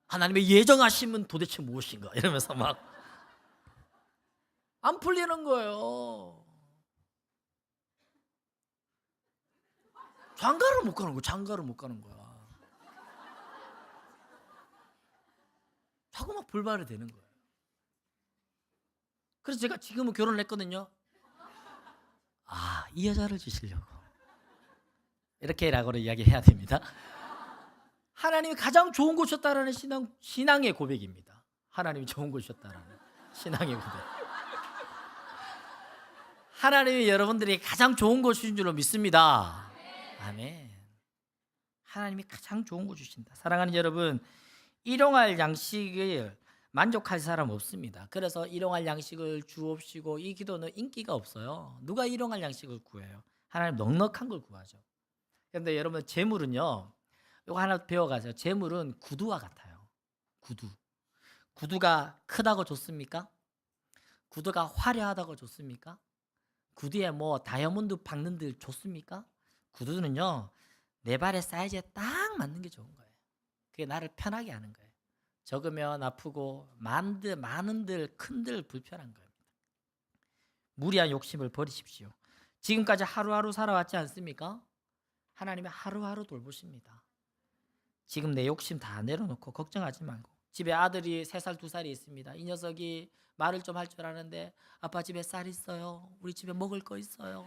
하나님의 예정하심은 도대체 무엇인가 이러면서 막 안 풀리는 거예요. 장가를 못 가는 거야. 장가를 못 가는 거야. 자꾸 막 불발이 되는 거예요. 그래서 제가 지금은 결혼을 했거든요. 이 여자를 주시려고 이렇게라고 이야기해야 됩니다. 하나님이 가장 좋은 곳이었다라는 신앙의 고백입니다. 하나님이 좋은 곳이었다라는 신앙의 고백. 하나님이 여러분들이 가장 좋은 곳인 줄로 믿습니다. 아멘. 하나님이 가장 좋은 곳 주신다. 사랑하는 여러분, 일용할 양식을 만족할 사람 없습니다. 그래서 일용할 양식을 주옵시고 이 기도는 인기가 없어요. 누가 일용할 양식을 구해요? 하나님 넉넉한 걸 구하죠. 그런데 여러분 재물은요, 이거 하나 배워가세요. 재물은 구두와 같아요. 구두가 크다고 좋습니까? 구두가 화려하다고 좋습니까? 구두에 뭐 다이아몬드 박는 들 좋습니까? 구두는요 내 발의 사이즈에 딱 맞는 게 좋은 거예요. 그게 나를 편하게 하는 거예요. 적으면 아프고 많은들 큰들 불편한 거예요. 무리한 욕심을 버리십시오. 지금까지 하루하루 살아왔지 않습니까? 하나님이 하루하루 돌보십니다. 지금 내 욕심 다 내려놓고 걱정하지 말고, 집에 아들이 3살 2살이 있습니다. 이 녀석이 말을 좀 할 줄 아는데, 아빠 집에 쌀 있어요? 우리 집에 먹을 거 있어요?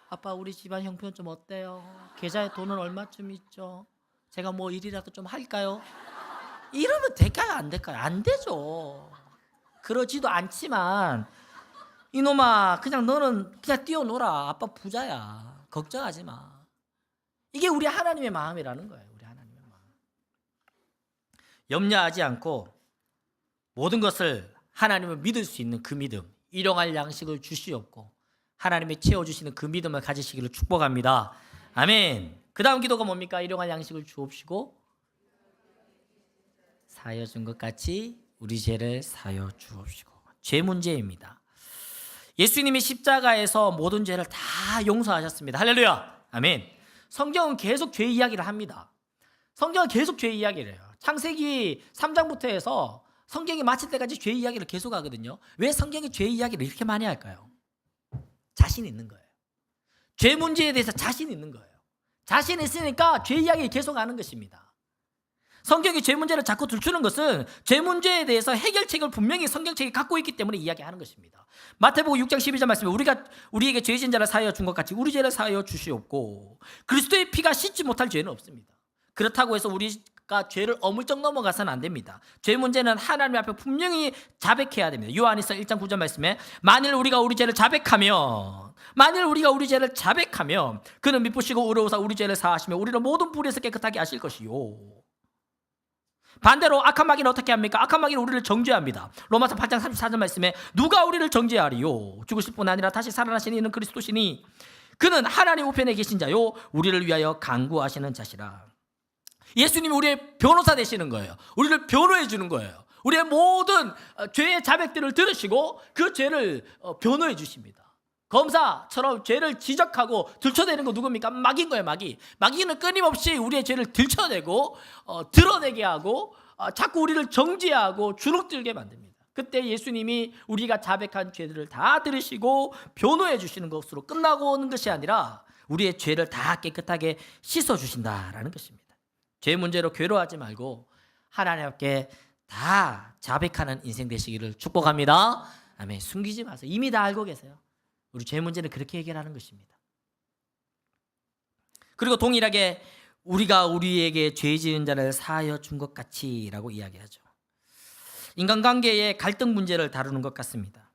아빠 우리 집안 형편 좀 어때요? 계좌에 돈은 얼마쯤 있죠? 제가 뭐 일이라도 좀 할까요? 이러면 될까요? 안 될까요? 안 되죠. 그러지도 않지만, 이놈아 그냥 너는 그냥 뛰어놀아. 아빠 부자야. 걱정하지 마. 이게 우리 하나님의 마음이라는 거예요. 우리 하나님의 마음. 염려하지 않고 모든 것을 하나님을 믿을 수 있는 그 믿음, 일용할 양식을 주시옵고 하나님이 채워주시는 그 믿음을 가지시기를 축복합니다. 아멘. 그 다음 기도가 뭡니까? 일용할 양식을 주옵시고 사하여 준 것 같이 우리 죄를 사하여 주옵시고. 죄 문제입니다. 예수님이 십자가에서 모든 죄를 다 용서하셨습니다. 할렐루야. 아멘. 성경은 계속 죄 이야기를 합니다. 성경은 계속 죄 이야기를 해요. 창세기 3장부터 해서 성경이 마칠 때까지 죄 이야기를 계속 하거든요. 왜 성경이 죄 이야기를 이렇게 많이 할까요? 자신 있는 거예요. 죄 문제에 대해서 자신 있는 거예요. 자신 있으니까 죄 이야기 계속 하는 것입니다. 성경이 죄 문제를 자꾸 들추는 것은 죄 문제에 대해서 해결책을 분명히 성경책이 갖고 있기 때문에 이야기하는 것입니다. 마태복음 6장 12절 말씀에 우리에게 죄진 자를 사하여 준 것 같이 우리 죄를 사하여 주시옵고 그리스도의 피가 씻지 못할 죄는 없습니다. 그렇다고 해서 우리가 죄를 어물쩍 넘어가서는 안 됩니다. 죄 문제는 하나님 앞에 분명히 자백해야 됩니다. 요한일서 1장 9절 말씀에 만일 우리가 우리 죄를 자백하면 그는 미쁘시고 의로우사 우리 죄를 사하시며 우리를 모든 불에서 깨끗하게 하실 것이요. 반대로 악한 마귀는 어떻게 합니까? 악한 마귀는 우리를 정죄합니다. 로마서 8장 34절 말씀에 누가 우리를 정죄하리요? 죽으실 뿐 아니라 다시 살아나신 이는 그리스도시니 그는 하나님 우편에 계신 자요 우리를 위하여 간구하시는 자시라. 예수님이 우리의 변호사 되시는 거예요. 우리를 변호해 주는 거예요. 우리의 모든 죄의 자백들을 들으시고 그 죄를 변호해 주십니다. 검사처럼 죄를 지적하고 들춰내는 거 누굽니까? 마귀인 거예요. 마귀는 끊임없이 우리의 죄를 들춰내고 드러내게 하고 자꾸 우리를 정죄하고 주눅들게 만듭니다. 그때 예수님이 우리가 자백한 죄들을 다 들으시고 변호해 주시는 것으로 끝나고 오는 것이 아니라 우리의 죄를 다 깨끗하게 씻어주신다라는 것입니다. 죄 문제로 괴로워하지 말고 하나님 앞에 다 자백하는 인생 되시기를 축복합니다. 아멘. 숨기지 마세요. 이미 다 알고 계세요. 우리 죄 문제는 그렇게 해결하는 것입니다. 그리고 동일하게 우리가 우리에게 죄 지은 자를 사하여 준 것 같이라고 이야기하죠. 인간관계의 갈등 문제를 다루는 것 같습니다.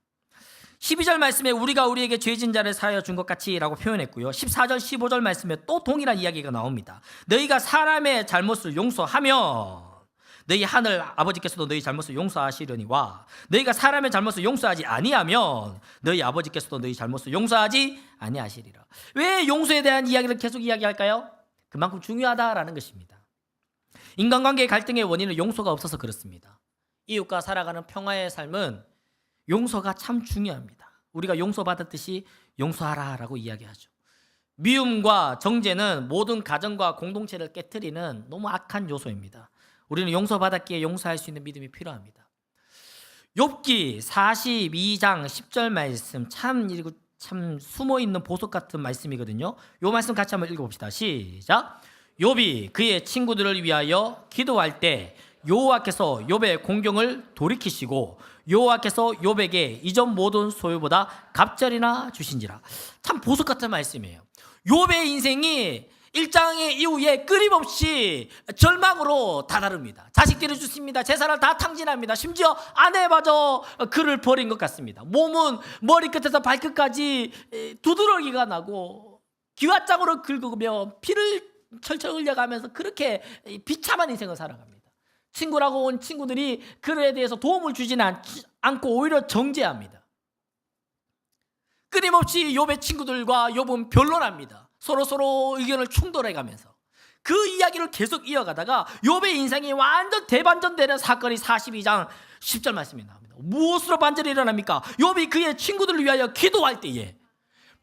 12절 말씀에 우리가 우리에게 죄 지은 자를 사하여 준 것 같이라고 표현했고요. 14절 15절 말씀에 또 동일한 이야기가 나옵니다. 너희가 사람의 잘못을 용서하면 너희 하늘 아버지께서도 너희 잘못을 용서하시려니와 너희가 사람의 잘못을 용서하지 아니하면 너희 아버지께서도 너희 잘못을 용서하지 아니하시리라. 왜 용서에 대한 이야기를 계속 이야기할까요? 그만큼 중요하다라는 것입니다. 인간관계의 갈등의 원인은 용서가 없어서 그렇습니다. 이웃과 살아가는 평화의 삶은 용서가 참 중요합니다. 우리가 용서받았듯이 용서하라라고 이야기하죠. 미움과 정죄는 모든 가정과 공동체를 깨트리는 너무 악한 요소입니다. 우리는 용서받았기에 용서할 수 있는 믿음이 필요합니다. 욥기 42장 10절 말씀 참 숨어있는 보석 같은 말씀이거든요. 이 말씀 같이 한번 읽어봅시다. 시작. 욥이 그의 친구들을 위하여 기도할 때 여호와께서 욥의 공경을 돌이키시고 여호와께서 욥에게 이전 모든 소유보다 갑절이나 주신지라. 참 보석 같은 말씀이에요. 욥의 인생이 1장의 이후에 끊임없이 절망으로 다다릅니다. 자식들을 죽습니다. 재산을 다 탕진합니다. 심지어 아내마저 그를 버린 것 같습니다. 몸은 머리끝에서 발끝까지 두드러기가 나고 기왓장으로 긁으며 피를 철철 흘려가면서 그렇게 비참한 인생을 살아갑니다. 친구라고 온 친구들이 그에 대해서 도움을 주지는 않고 오히려 정죄합니다. 끊임없이 욥의 친구들과 욥은 변론합니다. 서로 의견을 충돌해가면서 그 이야기를 계속 이어가다가 욥의 인생이 완전 대반전되는 사건이 42장 10절 말씀이 나옵니다. 무엇으로 반전이 일어납니까? 욥이 그의 친구들을 위하여 기도할 때에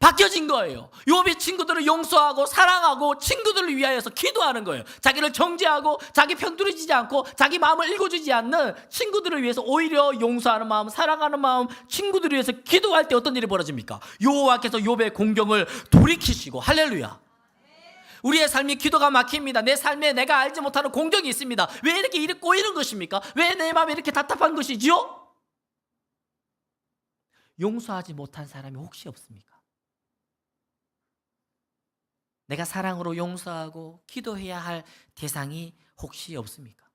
바뀌어진 거예요. 욥이 친구들을 용서하고 사랑하고 친구들을 위하여서 기도하는 거예요. 자기를 정죄하고 자기 편들어지지 않고 자기 마음을 읽어주지 않는 친구들을 위해서 오히려 용서하는 마음, 사랑하는 마음, 친구들을 위해서 기도할 때 어떤 일이 벌어집니까? 여호와께서 욥의 공경을 돌이키시고, 할렐루야. 우리의 삶이 기도가 막힙니다. 내 삶에 내가 알지 못하는 공경이 있습니다. 왜 이렇게 일이 꼬이는 것입니까? 왜 내 마음이 이렇게 답답한 것이지요? 용서하지 못한 사람이 혹시 없습니까? 내가 사랑으로 용서하고 기도해야 할 대상이 혹시 없습니까?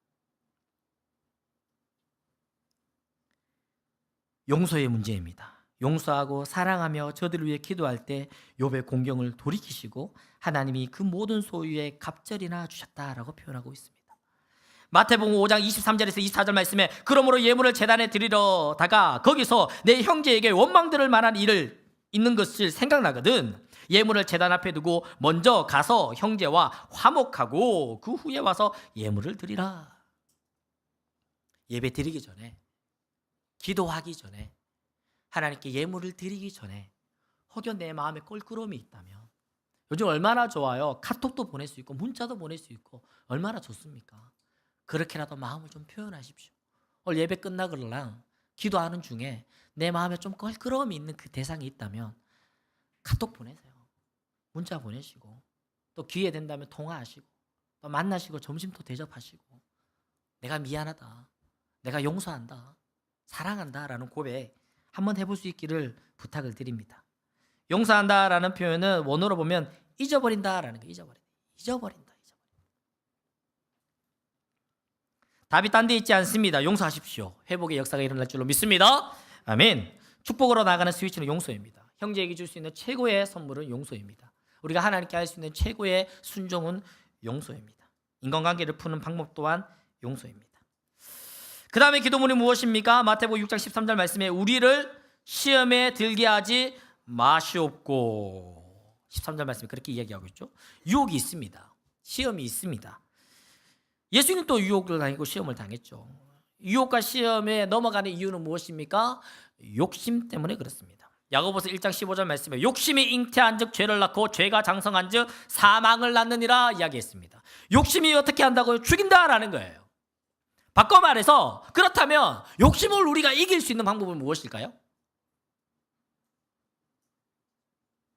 용서의 문제입니다. 용서하고 사랑하며 저들을 위해 기도할 때 욥의 공경을 돌이키시고 하나님이 그 모든 소유에 갑절이나 주셨다라고 표현하고 있습니다. 마태복음 5장 23절에서 24절 말씀에 그러므로 예물을 제단에 드리러다가 거기서 내 형제에게 원망 들을 만한 일을 있는 것을 생각나거든 예물을 제단 앞에 두고 먼저 가서 형제와 화목하고 그 후에 와서 예물을 드리라. 예배 드리기 전에, 기도하기 전에, 하나님께 예물을 드리기 전에 혹여 내 마음에 껄끄러움이 있다면, 요즘 얼마나 좋아요. 카톡도 보낼 수 있고 문자도 보낼 수 있고 얼마나 좋습니까? 그렇게라도 마음을 좀 표현하십시오. 오늘 예배 끝나거나 기도하는 중에 내 마음에 좀 껄끄러움이 있는 그 대상이 있다면 카톡 보내세요. 문자 보내시고 또 기회 된다면 통화하시고 또 만나시고 점심도 대접하시고 내가 미안하다, 내가 용서한다, 사랑한다라는 고백 한번 해볼 수 있기를 부탁을 드립니다. 용서한다라는 표현은 원어로 보면 잊어버린다라는 거예요. 잊어버린다. 답이 딴 데 있지 않습니다. 용서하십시오. 회복의 역사가 일어날 줄로 믿습니다. 아멘. 축복으로 나가는 스위치는 용서입니다. 형제에게 줄 수 있는 최고의 선물은 용서입니다. 우리가 하나님께 할 수 있는 최고의 순종은 용서입니다. 인간관계를 푸는 방법 또한 용서입니다. 그 다음에 기도문이 무엇입니까? 마태복음 6장 13절 말씀에 우리를 시험에 들게 하지 마시옵고, 13절 말씀에 그렇게 이야기하고 있죠. 유혹이 있습니다. 시험이 있습니다. 예수님 또 유혹을 당했고 시험을 당했죠. 유혹과 시험에 넘어가는 이유는 무엇입니까? 욕심 때문에 그렇습니다. 야고보서 1장 15절 말씀에 욕심이 잉태한 즉 죄를 낳고 죄가 장성한 즉 사망을 낳느니라 이야기했습니다. 욕심이 어떻게 한다고요? 죽인다라는 거예요. 바꿔 말해서 그렇다면 욕심을 우리가 이길 수 있는 방법은 무엇일까요?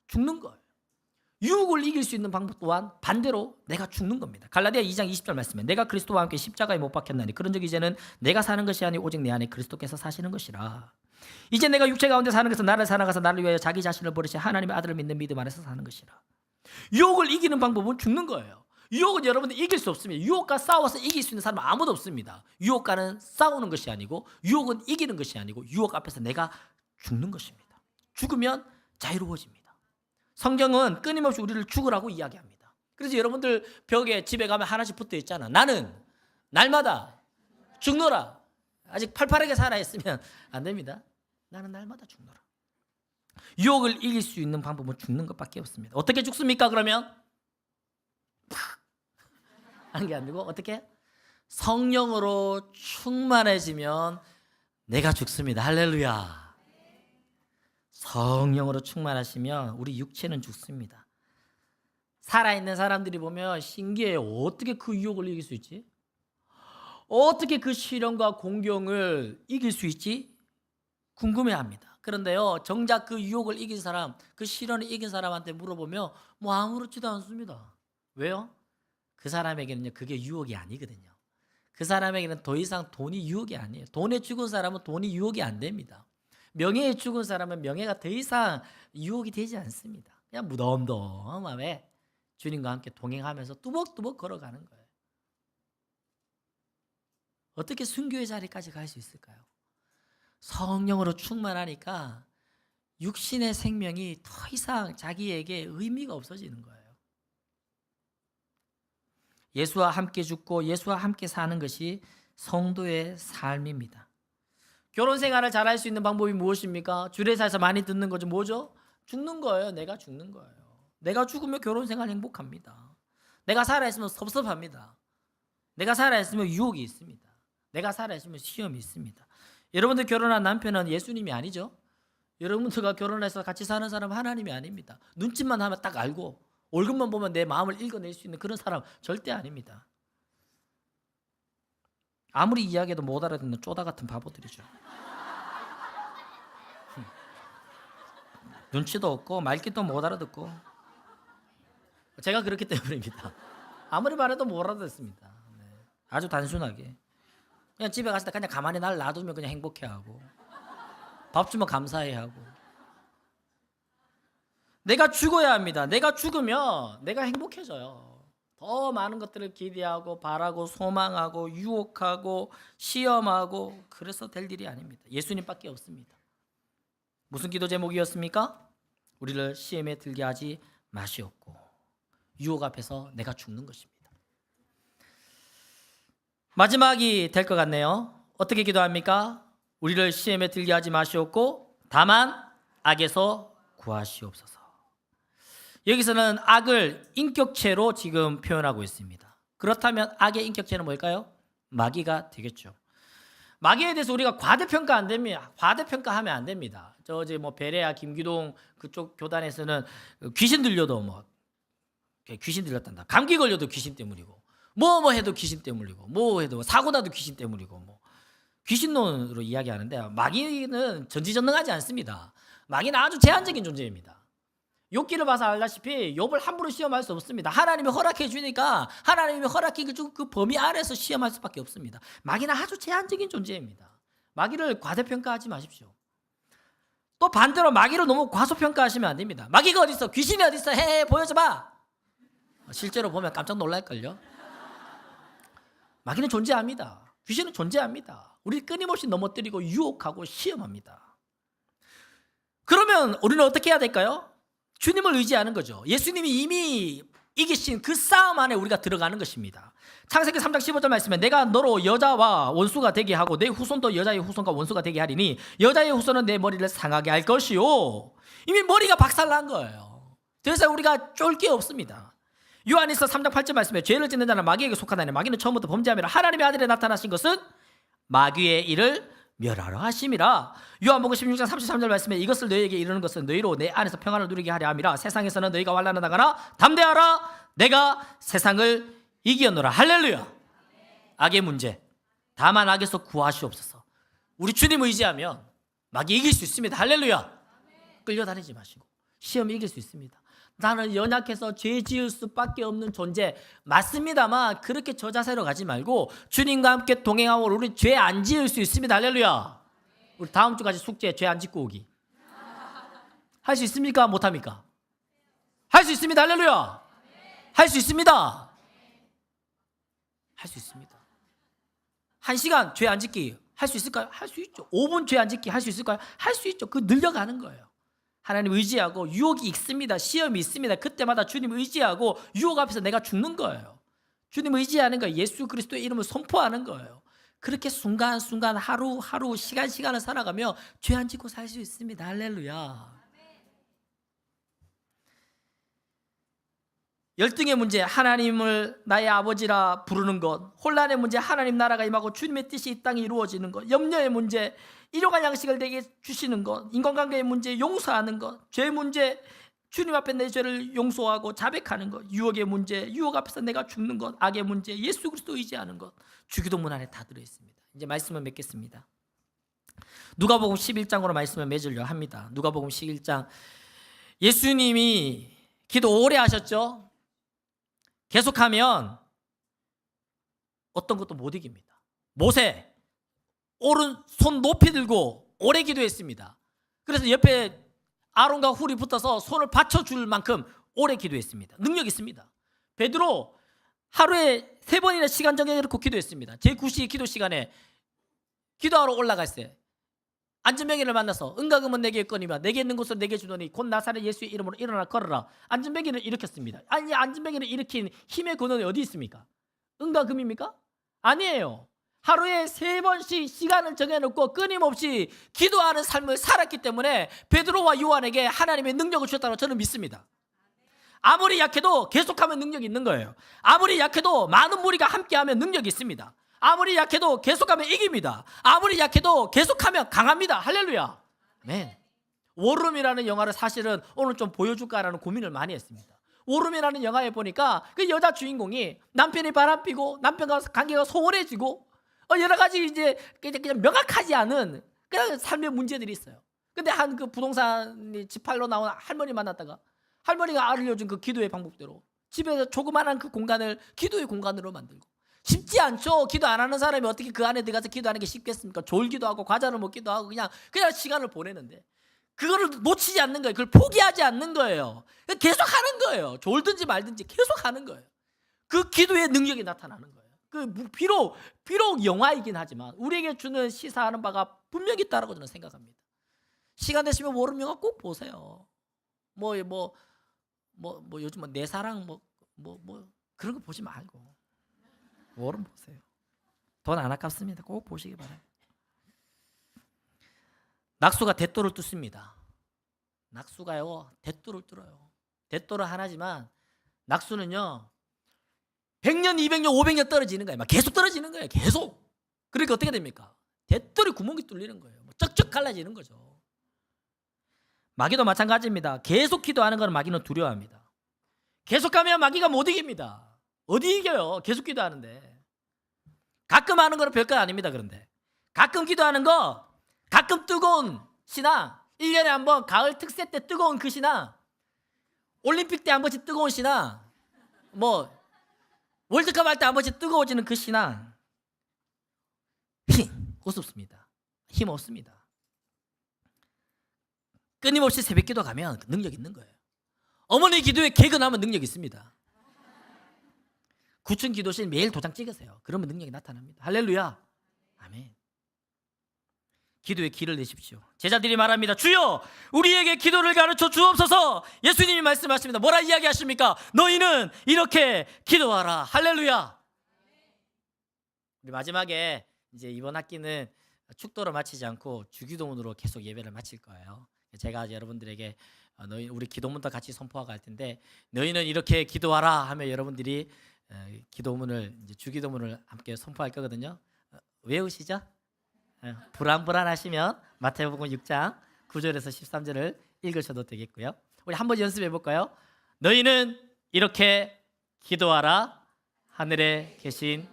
죽는 거예요. 유혹을 이길 수 있는 방법 또한 반대로 내가 죽는 겁니다. 갈라디아 2장 20절 말씀에 내가 그리스도와 함께 십자가에 못 박혔나니 그런즉 이제는 내가 사는 것이 아니 오직 내 안에 그리스도께서 사시는 것이라. 이제 내가 육체 가운데 사는 것은 나를 사랑하사 나를 위하여 자기 자신을 버리신 하나님의 아들을 믿는 믿음 안에서 사는 것이라. 유혹을 이기는 방법은 죽는 거예요. 유혹은 여러분들 이길 수 없습니다. 유혹과 싸워서 이길 수 있는 사람은 아무도 없습니다. 유혹과는 싸우는 것이 아니고 유혹은 이기는 것이 아니고 유혹 앞에서 내가 죽는 것입니다. 죽으면 자유로워집니다. 성경은 끊임없이 우리를 죽으라고 이야기합니다. 그래서 여러분들 벽에 집에 가면 하나씩 붙어 있잖아. 나는 날마다 죽노라. 아직 팔팔하게 살아있으면 안 됩니다. 나는 날마다 죽노라. 유혹을 이길 수 있는 방법은 죽는 것밖에 없습니다. 어떻게 죽습니까? 그러면 하는 게 아니고 어떻게? 성령으로 충만해지면 내가 죽습니다. 할렐루야. 성령으로 충만하시면 우리 육체는 죽습니다. 살아있는 사람들이 보면 신기해요. 어떻게 그 유혹을 이길 수 있지? 어떻게 그 시련과 공경을 이길 수 있지? 궁금해합니다. 그런데요, 정작 그 유혹을 이긴 사람, 그 시련을 이긴 사람한테 물어보면 뭐 아무렇지도 않습니다. 왜요? 그 사람에게는요, 그게 유혹이 아니거든요. 그 사람에게는 더 이상 돈이 유혹이 아니에요. 돈에 죽은 사람은 돈이 유혹이 안 됩니다. 명예에 죽은 사람은 명예가 더 이상 유혹이 되지 않습니다. 그냥 무덤덤함에 주님과 함께 동행하면서 뚜벅뚜벅 걸어가는 거예요. 어떻게 순교의 자리까지 갈 수 있을까요? 성령으로 충만하니까 육신의 생명이 더 이상 자기에게 의미가 없어지는 거예요. 예수와 함께 죽고 예수와 함께 사는 것이 성도의 삶입니다. 결혼 생활을 잘할 수 있는 방법이 무엇입니까? 주례사에서 많이 듣는 거죠. 뭐죠? 죽는 거예요. 내가 죽는 거예요. 내가 죽으면 결혼 생활 행복합니다. 내가 살아있으면 섭섭합니다. 내가 살아있으면 유혹이 있습니다. 내가 살아있으면 시험이 있습니다. 여러분들 결혼한 남편은 예수님이 아니죠? 여러분들과 결혼해서 같이 사는 사람은 하나님이 아닙니다. 눈짓만 하면 딱 알고 얼굴만 보면 내 마음을 읽어낼 수 있는 그런 사람 절대 아닙니다. 아무리 이야기해도 못 알아듣는 쪼다 같은 바보들이죠. 눈치도 없고 말귀도 못 알아듣고. 제가 그렇기 때문입니다. 아무리 말해도 못 알아듣습니다. 네. 아주 단순하게 그냥 집에 갔을 때 그냥 가만히 날 놔두면 그냥 행복해하고 밥 주면 감사해하고. 내가 죽어야 합니다. 내가 죽으면 내가 행복해져요. 더 많은 것들을 기대하고 바라고 소망하고 유혹하고 시험하고 그래서 될 일이 아닙니다. 예수님밖에 없습니다. 무슨 기도 제목이었습니까? 우리를 시험에 들게 하지 마시옵고 유혹 앞에서 내가 죽는 것입니다. 마지막이 될 것 같네요. 어떻게 기도합니까? 우리를 시험에 들게 하지 마시옵고 다만 악에서 구하시옵소서. 여기서는 악을 인격체로 지금 표현하고 있습니다. 그렇다면 악의 인격체는 뭘까요? 마귀가 되겠죠. 마귀에 대해서 우리가 과대평가 안 됩니다. 과대평가하면 안 됩니다. 뭐 베레아 김기동 그쪽 교단에서는 귀신 들려도 뭐 귀신 들렸단다. 감기 걸려도 귀신 때문이고 뭐 해도 귀신 때문이고 뭐 해도 사고 나도 귀신 때문이고 뭐 귀신론으로 이야기하는데 마귀는 전지전능하지 않습니다. 마귀는 아주 제한적인 존재입니다. 욥기를 봐서 알다시피 욥을 함부로 시험할 수 없습니다. 하나님이 허락해 주니까 하나님이 허락해 준 그 범위 아래에서 시험할 수밖에 없습니다. 마귀는 아주 제한적인 존재입니다. 마귀를 과대평가하지 마십시오. 또 반대로 마귀를 너무 과소평가하시면 안 됩니다. 마귀가 어디 있어? 귀신이 어디 있어? 보여줘봐. 실제로 보면 깜짝 놀랄걸요. 마귀는 존재합니다. 귀신은 존재합니다. 우리를 끊임없이 넘어뜨리고 유혹하고 시험합니다. 그러면 우리는 어떻게 해야 될까요? 주님을 의지하는 거죠. 예수님이 이미 이기신 그 싸움 안에 우리가 들어가는 것입니다. 창세기 3장 15절 말씀에 내가 너로 여자와 원수가 되게 하고 내 후손도 여자의 후손과 원수가 되게 하리니 여자의 후손은 내 머리를 상하게 할 것이요. 이미 머리가 박살난 거예요. 더 이상 우리가 쫄 게 없습니다. 요한일서 3장 8절 말씀에 죄를 짓는 자는 마귀에게 속하다니 마귀는 처음부터 범죄함이라 하나님의 아들에 나타나신 것은 마귀의 일을 멸하러 하심이라. 요한복음 16장 33절 말씀에 이것을 너희에게 이르는 것은 너희로 내 안에서 평안을 누리게 하려 함이라. 세상에서는 너희가 환난을 당하나 담대하라. 내가 세상을 이기었노라. 할렐루야. 악의 문제 다만 악에서 구하시옵소서. 우리 주님 의지하면 마귀 이길 수 있습니다. 할렐루야. 끌려다니지 마시고 시험 이길 수 있습니다. 나는 연약해서 죄 지을 수밖에 없는 존재 맞습니다만 그렇게 저 자세로 가지 말고 주님과 함께 동행하고 우리 죄 안 지을 수 있습니다. 할렐루야. 우리 다음 주까지 숙제 죄 안 짓고 오기 할 수 있습니까? 못합니까? 할 수 있습니다. 할렐루야. 할 수 있습니다. 할 수 있습니다. 1시간 죄 안 짓기 할 수 있을까요? 할 수 있죠. 5분 죄 안 짓기 할 수 있을까요? 할 수 있죠. 그 늘려가는 거예요. 하나님 의지하고 유혹이 있습니다. 시험이 있습니다. 그때마다 주님 의지하고 유혹 앞에서 내가 죽는 거예요. 주님 의지하는 거예요. 예수 그리스도의 이름을 선포하는 거예요. 그렇게 순간순간 하루하루 시간을 살아가며 죄 안 짓고 살 수 있습니다. 할렐루야. 열등의 문제 하나님을 나의 아버지라 부르는 것, 혼란의 문제 하나님 나라가 임하고 주님의 뜻이 이 땅에 이루어지는 것, 염려의 문제 일용할 양식을 내게 주시는 것, 인간관계의 문제 용서하는 것, 죄 문제 주님 앞에 내 죄를 용서하고 자백하는 것, 유혹의 문제 유혹 앞에서 내가 죽는 것, 악의 문제 예수 그리스도 의지하는 것, 주기도문 안에 다 들어있습니다. 이제 말씀을 맺겠습니다. 누가복음 11장으로 말씀을 맺으려 합니다. 누가복음 11장 예수님이 기도 오래 하셨죠. 계속하면 어떤 것도 못 이깁니다. 모세 오른손 높이 들고 오래 기도했습니다. 그래서 옆에 아론과 훌이 붙어서 손을 받쳐줄 만큼 오래 기도했습니다. 능력 있습니다. 베드로 하루에 3번이나 시간 정해놓고 기도했습니다. 제9시 기도 시간에 기도하러 올라갔어요. 안전병이를 만나서 은가금은 내게 있거니와 내게 있는 것을 내게 주노니 곧 나사렛 예수의 이름으로 일어나 걸어라. 안전병이를 일으켰습니다. 아니 안전병이를 일으킨 힘의 근원이 어디 있습니까? 은가금입니까? 아니에요. 하루에 3번씩 시간을 정해놓고 끊임없이 기도하는 삶을 살았기 때문에 베드로와 요한에게 하나님의 능력을 주셨다고 저는 믿습니다. 아무리 약해도 계속하면 능력이 있는 거예요. 아무리 약해도 많은 무리가 함께하면 능력이 있습니다. 아무리 약해도 계속하면 이깁니다. 아무리 약해도 계속하면 강합니다. 할렐루야. 아멘. 워룸이라는 영화를 사실은 오늘 좀 보여줄까라는 고민을 많이 했습니다. 워룸이라는 영화에 보니까 그 여자 주인공이 남편이 바람피고 남편과 관계가 소원해지고 여러 가지 이제 그냥 명확하지 않은 그냥 삶의 문제들이 있어요. 근데 한 그 부동산 지팔로 나온 할머니 만났다가 할머니가 알려준 그 기도의 방법대로 집에서 조그마한 그 공간을 기도의 공간으로 만들고, 쉽지 않죠. 기도 안 하는 사람이 어떻게 그 안에 들어가서 기도하는 게 쉽겠습니까? 졸기도 하고 과자를 먹기도 하고 그냥 시간을 보내는데 그거를 놓치지 않는 거예요. 그걸 포기하지 않는 거예요. 계속 하는 거예요. 졸든지 말든지 계속 하는 거예요. 그 기도의 능력이 나타나는 거예요. 그 비록 영화이긴 하지만 우리에게 주는 시사하는 바가 분명히 있다라고 저는 생각합니다. 시간 되시면 워룸 영화 꼭 보세요. 요즘 내 사랑 그런 거 보지 말고 워룸 보세요. 돈 안 아깝습니다. 꼭 보시기 바라요. 낙수가 대도를 뚫습니다. 낙수가요 대도를 뚫어요. 대도를 하나지만 낙수는요 100년, 200년, 500년 떨어지는 거예요. 막 계속 떨어지는 거예요. 계속. 그러니까 어떻게 됩니까? 대돌이 구멍이 뚫리는 거예요. 쩍쩍 갈라지는 거죠. 마귀도 마찬가지입니다. 계속 기도하는 것은 마귀는 두려워합니다. 계속 가면 마귀가 못 이깁니다. 어디 이겨요? 계속 기도하는데. 가끔 하는 거는 별거 아닙니다. 그런데 가끔 기도하는 거, 가끔 뜨거운 신앙, 1년에 한 번 가을 특세 때 뜨거운 그 신앙, 올림픽 때 한 번씩 뜨거운 신앙, 월드컵 할 때 한 번씩 뜨거워지는 그 신앙, 우습습니다. 힘 없습니다. 끊임없이 새벽 기도 가면 능력 있는 거예요. 어머니 기도에 개근하면 능력 있습니다. 구층 기도실 매일 도장 찍으세요. 그러면 능력이 나타납니다. 할렐루야. 아멘. 기도의 길을 내십시오. 제자들이 말합니다. 주여 우리에게 기도를 가르쳐 주옵소서. 예수님이 말씀하십니다. 뭐라 이야기하십니까? 너희는 이렇게 기도하라. 할렐루야. 우리 마지막에 이제 이번 학기는 축도로 마치지 않고 주기도문으로 계속 예배를 마칠 거예요. 제가 여러분들에게 너희 우리 기도문도 같이 선포하고 할 텐데, 너희는 이렇게 기도하라 하면 여러분들이 기도문을 이제 주기도문을 함께 선포할 거거든요. 외우시죠? 불안하시면 마태복음 6장 9절에서 13절을 읽으셔도 되겠고요. 우리 한번 연습해 볼까요? 너희는 이렇게 기도하라. 하늘에 계신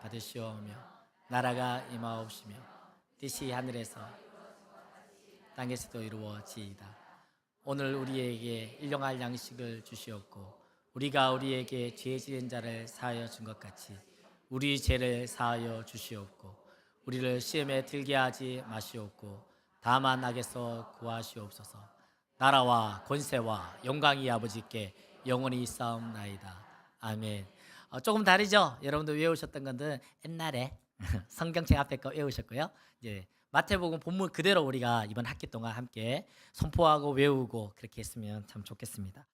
받으시오며 나라가 임하옵시며 뜻이 하늘에서 땅에서도 이루어지이다. 오늘 우리에게 일용할 양식을 주시옵고 우리가 우리에게 죄 지은 자를 사하여 준 것 같이 우리 죄를 사하여 주시옵고 우리를 시험에 들게 하지 마시옵고 다만 악에서 구하시옵소서. 나라와 권세와 영광이 아버지께 영원히 있사옵나이다. 아멘. 조금 다르죠? 여러분들 외우셨던 건데 옛날에 성경책 앞에 거 외우셨고요. 이제 마태복음 본문 그대로 우리가 이번 학기 동안 함께 선포하고 외우고 그렇게 했으면 참 좋겠습니다.